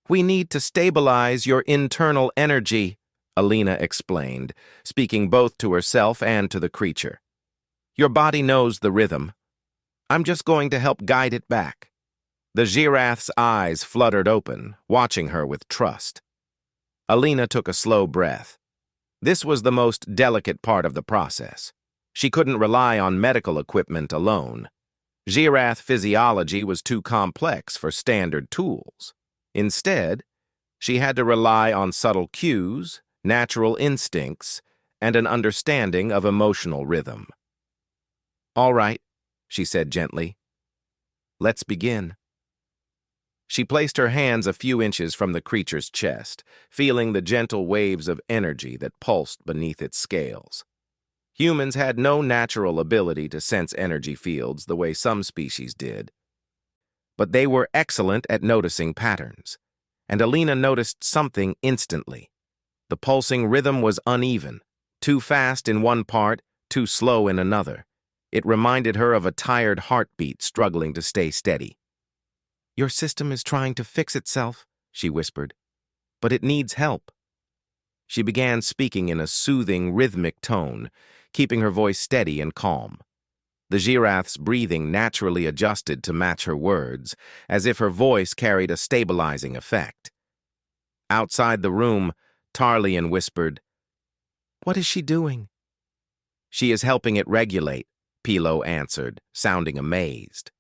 "We need to stabilize your internal energy," Alina explained, speaking both to herself and to the creature. Your body knows the rhythm. I'm just going to help guide it back. The giraffe's eyes fluttered open, watching her with trust. Alina took a slow breath. This was the most delicate part of the process. She couldn't rely on medical equipment alone. Giraffe physiology was too complex for standard tools. Instead, she had to rely on subtle cues, natural instincts, and an understanding of emotional rhythm. All right, she said gently. Let's begin. She placed her hands a few inches from the creature's chest, feeling the gentle waves of energy that pulsed beneath its scales. Humans had no natural ability to sense energy fields the way some species did, but they were excellent at noticing patterns, and Alina noticed something instantly. The pulsing rhythm was uneven, too fast in one part, too slow in another. It reminded her of a tired heartbeat struggling to stay steady. Your system is trying to fix itself, she whispered, but it needs help. She began speaking in a soothing, rhythmic tone, keeping her voice steady and calm. The giraffe's breathing naturally adjusted to match her words, as if her voice carried a stabilizing effect. Outside the room, Tarlian whispered, What is she doing? She is helping it regulate, Pilo answered, sounding amazed.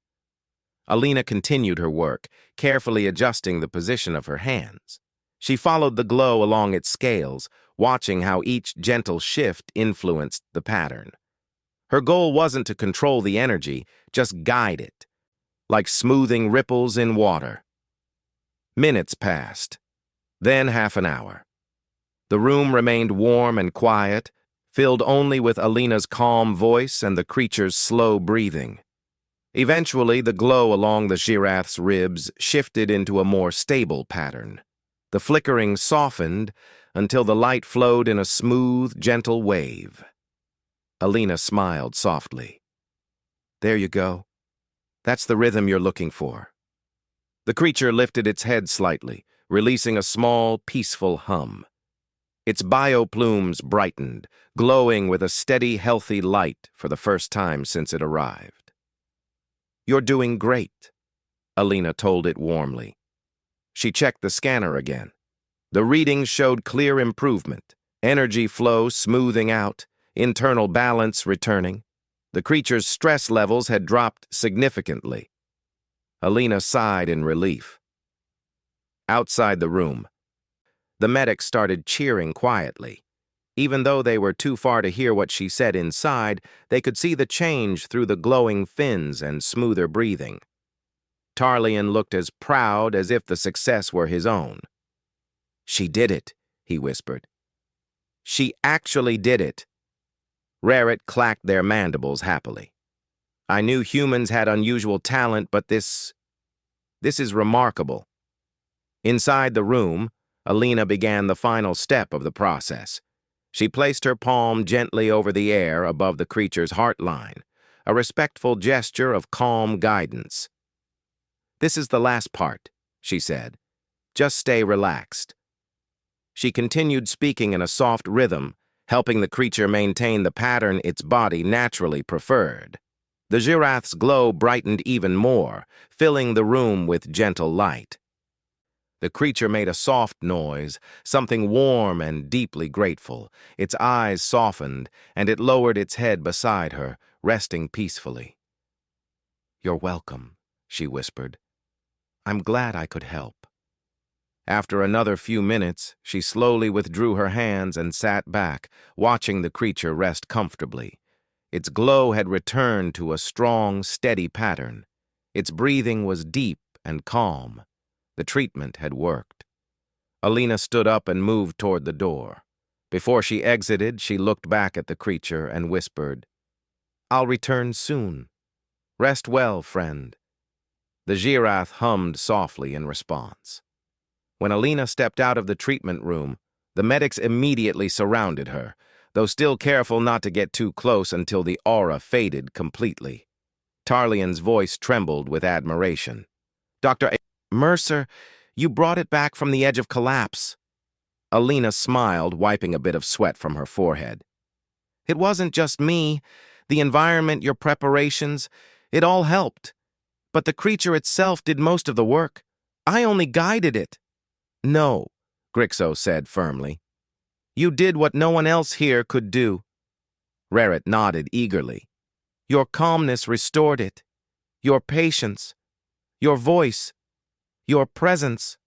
Alina continued her work, carefully adjusting the position of her hands. She followed the glow along its scales, watching how each gentle shift influenced the pattern. Her goal wasn't to control the energy, just guide it, like smoothing ripples in water. Minutes passed, then half an hour. The room remained warm and quiet, filled only with Alina's calm voice and the creature's slow breathing. Eventually, the glow along the giraffe's ribs shifted into a more stable pattern. The flickering softened until the light flowed in a smooth, gentle wave. Alina smiled softly. There you go. That's the rhythm you're looking for. The creature lifted its head slightly, releasing a small, peaceful hum. Its bioplumes brightened, glowing with a steady, healthy light for the first time since it arrived. You're doing great, Alina told it warmly. She checked the scanner again. The readings showed clear improvement, energy flow smoothing out, internal balance returning. The creature's stress levels had dropped significantly. Alina sighed in relief. Outside the room, the medics started cheering quietly. Even though they were too far to hear what she said inside, they could see the change through the glowing fins and smoother breathing. Tarlian looked as proud as if the success were his own. She did it, he whispered. She actually did it. Raret clacked their mandibles happily. I knew humans had unusual talent, but this is remarkable. Inside the room, Alina began the final step of the process. She placed her palm gently over the air above the creature's heart line, a respectful gesture of calm guidance. This is the last part, she said. Just stay relaxed. She continued speaking in a soft rhythm, helping the creature maintain the pattern its body naturally preferred. The giraffe's glow brightened even more, filling the room with gentle light. The creature made a soft noise, something warm and deeply grateful. Its eyes softened, and it lowered its head beside her, resting peacefully. You're welcome, she whispered. I'm glad I could help. After another few minutes, she slowly withdrew her hands and sat back, watching the creature rest comfortably. Its glow had returned to a strong, steady pattern. Its breathing was deep and calm. The treatment had worked. Alina stood up and moved toward the door. Before she exited, she looked back at the creature and whispered, I'll return soon. Rest well, friend. The giraffe hummed softly in response. When Alina stepped out of the treatment room, the medics immediately surrounded her, though still careful not to get too close until the aura faded completely. Tarlian's voice trembled with admiration. Dr. Mercer, you brought it back from the edge of collapse. Alina smiled, wiping a bit of sweat from her forehead. It wasn't just me. The environment, your preparations, it all helped. But the creature itself did most of the work. I only guided it. No, Grixo said firmly. You did what no one else here could do. Raret nodded eagerly. Your calmness restored it. Your patience. Your voice. Your presence.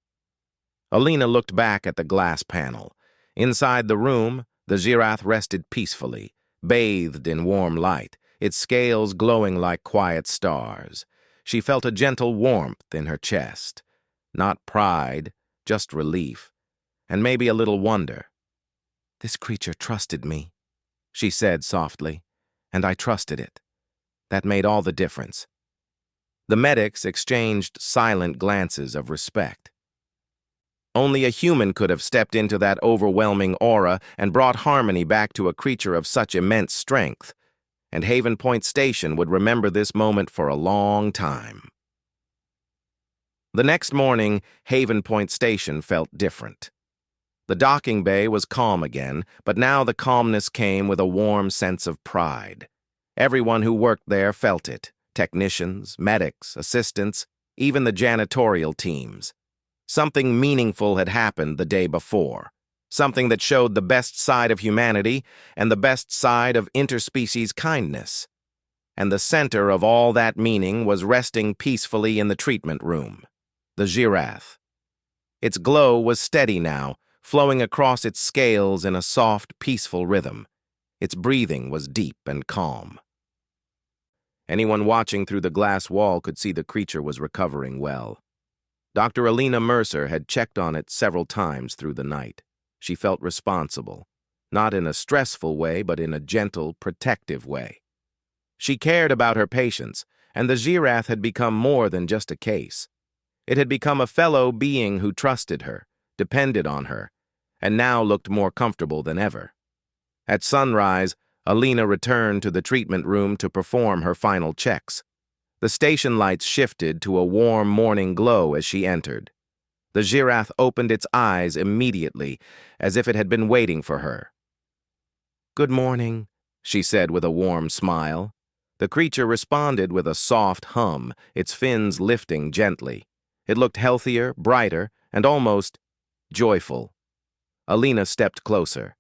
Alina looked back at the glass panel. Inside the room, the Girath rested peacefully, bathed in warm light, its scales glowing like quiet stars. She felt a gentle warmth in her chest. Not pride, just relief, and maybe a little wonder. This creature trusted me, she said softly, and I trusted it. That made all the difference. The medics exchanged silent glances of respect. Only a human could have stepped into that overwhelming aura and brought harmony back to a creature of such immense strength, and Haven Point Station would remember this moment for a long time. The next morning, Haven Point Station felt different. The docking bay was calm again, but now the calmness came with a warm sense of pride. Everyone who worked there felt it. Technicians, medics, assistants, even the janitorial teams. Something meaningful had happened the day before. Something that showed the best side of humanity and the best side of interspecies kindness. And the center of all that meaning was resting peacefully in the treatment room. The Girath. Its glow was steady now, flowing across its scales in a soft, peaceful rhythm. Its breathing was deep and calm. Anyone watching through the glass wall could see the creature was recovering well. Dr. Alina Mercer had checked on it several times through the night. She felt responsible, not in a stressful way, but in a gentle, protective way. She cared about her patients, and the Girath had become more than just a case. It had become a fellow being who trusted her, depended on her, and now looked more comfortable than ever. At sunrise, Alina returned to the treatment room to perform her final checks. The station lights shifted to a warm morning glow as she entered. The Girath opened its eyes immediately, as if it had been waiting for her. "Good morning," she said with a warm smile. The creature responded with a soft hum, its fins lifting gently. It looked healthier, brighter, and almost joyful. Alina stepped closer,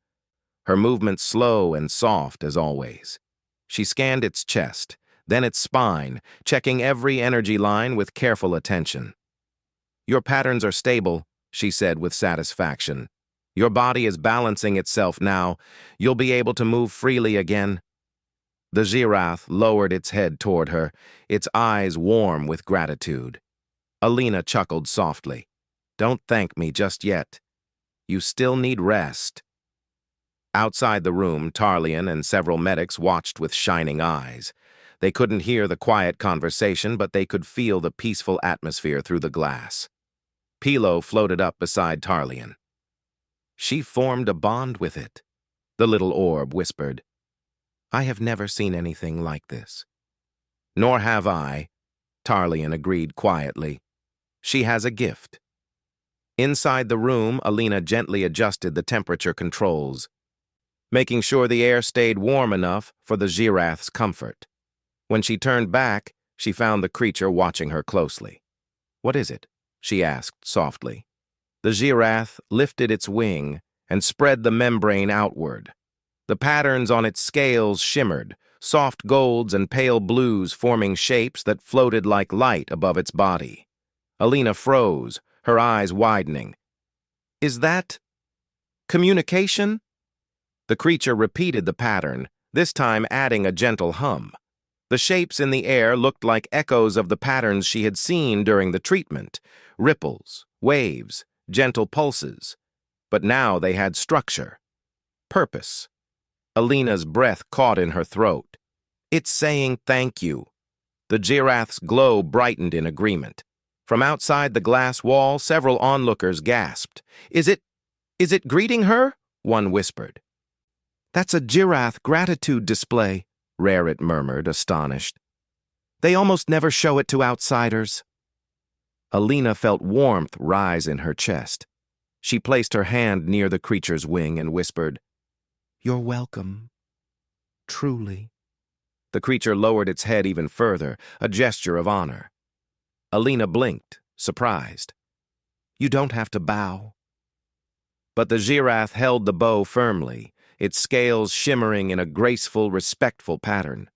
her movements slow and soft as always. She scanned its chest, then its spine, checking every energy line with careful attention. "Your patterns are stable," she said with satisfaction. "Your body is balancing itself now. You'll be able to move freely again." The Girath lowered its head toward her, its eyes warm with gratitude. Alina chuckled softly. "Don't thank me just yet. You still need rest." Outside the room, Tarlian and several medics watched with shining eyes. They couldn't hear the quiet conversation, but they could feel the peaceful atmosphere through the glass. Pilo floated up beside Tarlian. "She formed a bond with it," the little orb whispered. "I have never seen anything like this." "Nor have I," Tarlian agreed quietly. "She has a gift." Inside the room, Alina gently adjusted the temperature controls, making sure the air stayed warm enough for the Girath's comfort. When she turned back, she found the creature watching her closely. "What is it?" she asked softly. The Girath lifted its wing and spread the membrane outward. The patterns on its scales shimmered, soft golds and pale blues forming shapes that floated like light above its body. Alina froze, her eyes widening. "Is that communication?" The creature repeated the pattern, this time adding a gentle hum. The shapes in the air looked like echoes of the patterns she had seen during the treatment. Ripples, waves, gentle pulses. But now they had structure. Purpose. Alina's breath caught in her throat. "It's saying thank you." The Girath's glow brightened in agreement. From outside the glass wall, several onlookers gasped. Is it greeting her?" one whispered. "That's a Girath gratitude display," Raret murmured, astonished. "They almost never show it to outsiders." Alina felt warmth rise in her chest. She placed her hand near the creature's wing and whispered, "You're welcome. Truly." The creature lowered its head even further, a gesture of honor. Alina blinked, surprised. "You don't have to bow." But the Giraff held the bow firmly, its scales shimmering in a graceful, respectful pattern.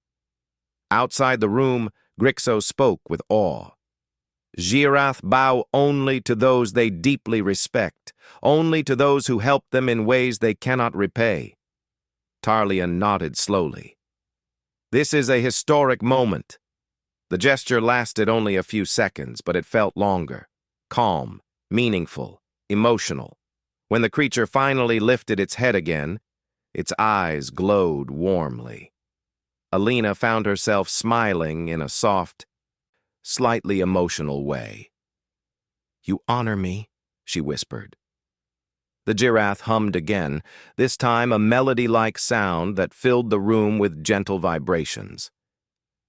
Outside the room, Grixo spoke with awe. "Giraff bow only to those they deeply respect, only to those who help them in ways they cannot repay." Tarlian nodded slowly. "This is a historic moment." The gesture lasted only a few seconds, but it felt longer. Calm, meaningful, emotional. When the creature finally lifted its head again, its eyes glowed warmly. Alina found herself smiling in a soft, slightly emotional way. "You honor me," she whispered. The giraffe hummed again, this time a melody-like sound that filled the room with gentle vibrations.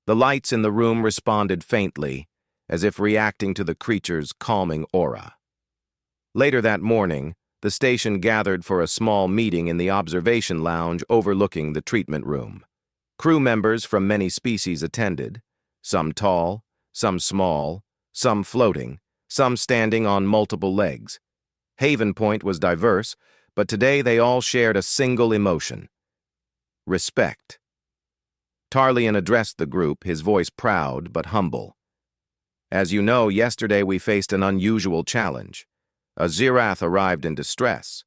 The lights in the room responded faintly, as if reacting to the creature's calming aura. Later that morning, the station gathered for a small meeting in the observation lounge overlooking the treatment room. Crew members from many species attended, some tall, some small, some floating, some standing on multiple legs. Haven Point was diverse, but today they all shared a single emotion: respect. Tarlian addressed the group, his voice proud but humble. "As you know, yesterday we faced an unusual challenge. A Zirath arrived in distress.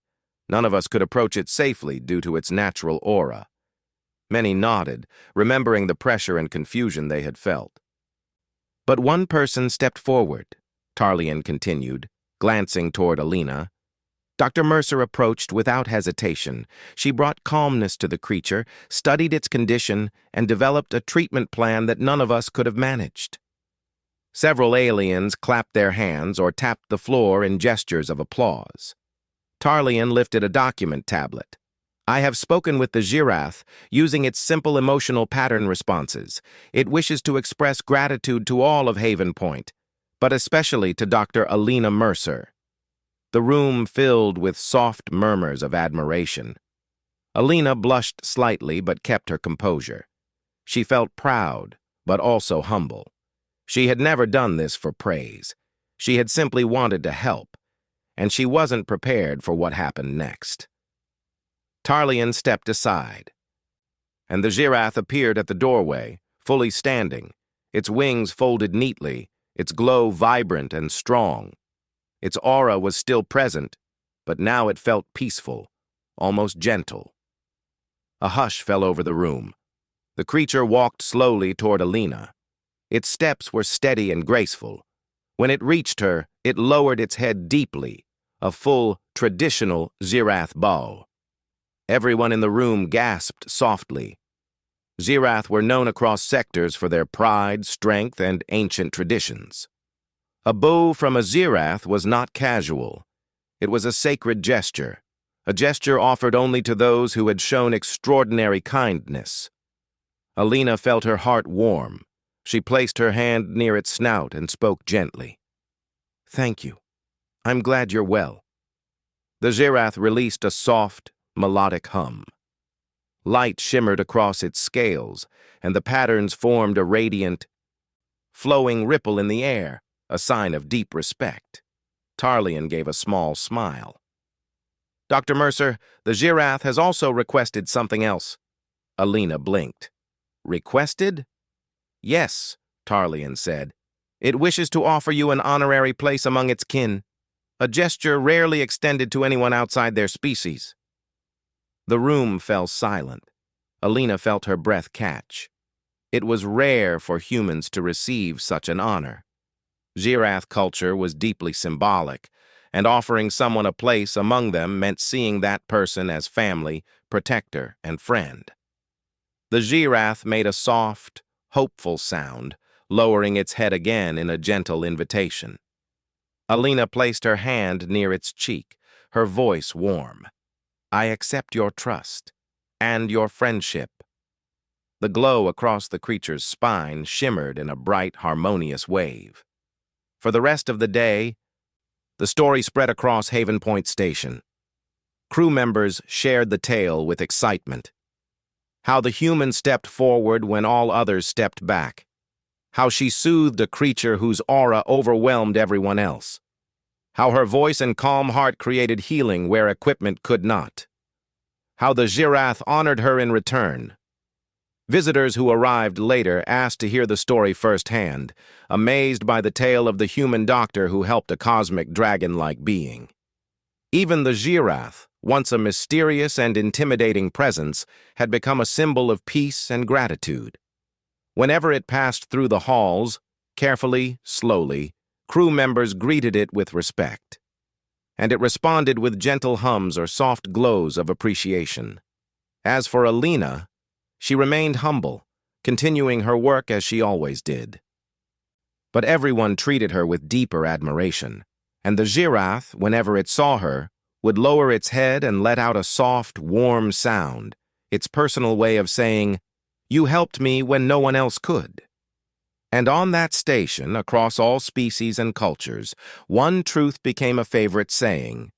None of us could approach it safely due to its natural aura." Many nodded, remembering the pressure and confusion they had felt. But one person stepped forward, Tarlian continued, glancing toward Alina. Dr. Mercer approached without hesitation. She brought calmness to the creature, studied its condition, and developed a treatment plan that none of us could have managed. Several aliens clapped their hands or tapped the floor in gestures of applause. Tarlian lifted a document tablet. "I have spoken with the Giraff, using its simple emotional pattern responses. It wishes to express gratitude to all of Haven Point, but especially to Dr. Alina Mercer." The room filled with soft murmurs of admiration. Alina blushed slightly but kept her composure. She felt proud, but also humble. She had never done this for praise. She had simply wanted to help, and she wasn't prepared for what happened next. Tarlian stepped aside, and the Giraff appeared at the doorway, fully standing, its wings folded neatly, its glow vibrant and strong. Its aura was still present, but now it felt peaceful, almost gentle. A hush fell over the room. The creature walked slowly toward Alina. Its steps were steady and graceful. When it reached her, it lowered its head deeply, a full, traditional Zirath bow. Everyone in the room gasped softly. Zirath were known across sectors for their pride, strength, and ancient traditions. A bow from a Zirath was not casual. It was a sacred gesture, a gesture offered only to those who had shown extraordinary kindness. Alina felt her heart warm. She placed her hand near its snout and spoke gently. "Thank you. I'm glad you're well." The Giraff released a soft, melodic hum. Light shimmered across its scales, and the patterns formed a radiant, flowing ripple in the air, a sign of deep respect. Tarlian gave a small smile. "Dr. Mercer, the Giraff has also requested something else." Alina blinked. "Requested?" "Yes," Tarlian said. "It wishes to offer you an honorary place among its kin, a gesture rarely extended to anyone outside their species." The room fell silent. Alina felt her breath catch. It was rare for humans to receive such an honor. Giraff culture was deeply symbolic, and offering someone a place among them meant seeing that person as family, protector, and friend. The Giraff made a soft, hopeful sound, lowering its head again in a gentle invitation. Alina placed her hand near its cheek, her voice warm. "I accept your trust and your friendship." The glow across the creature's spine shimmered in a bright, harmonious wave. For the rest of the day, The story spread across Haven Point Station. Crew members shared the tale with excitement. How the Humyn stepped forward when all others stepped back. How she soothed a creature whose aura overwhelmed everyone else. How her voice and calm heart created healing where equipment could not. How the Giraffe honored her in return. Visitors who arrived later asked to hear the story firsthand, amazed by the tale of the human doctor who helped a cosmic dragon-like being. Even the Giraffe, once a mysterious and intimidating presence, had become a symbol of peace and gratitude. Whenever it passed through the halls, carefully, slowly, crew members greeted it with respect. And it responded with gentle hums or soft glows of appreciation. As for Alina, she remained humble, continuing her work as she always did. But everyone treated her with deeper admiration, and the Giraffe, whenever it saw her, would lower its head and let out a soft, warm sound, its personal way of saying, "You helped me when no one else could." And on that station, across all species and cultures, one truth became a favorite saying: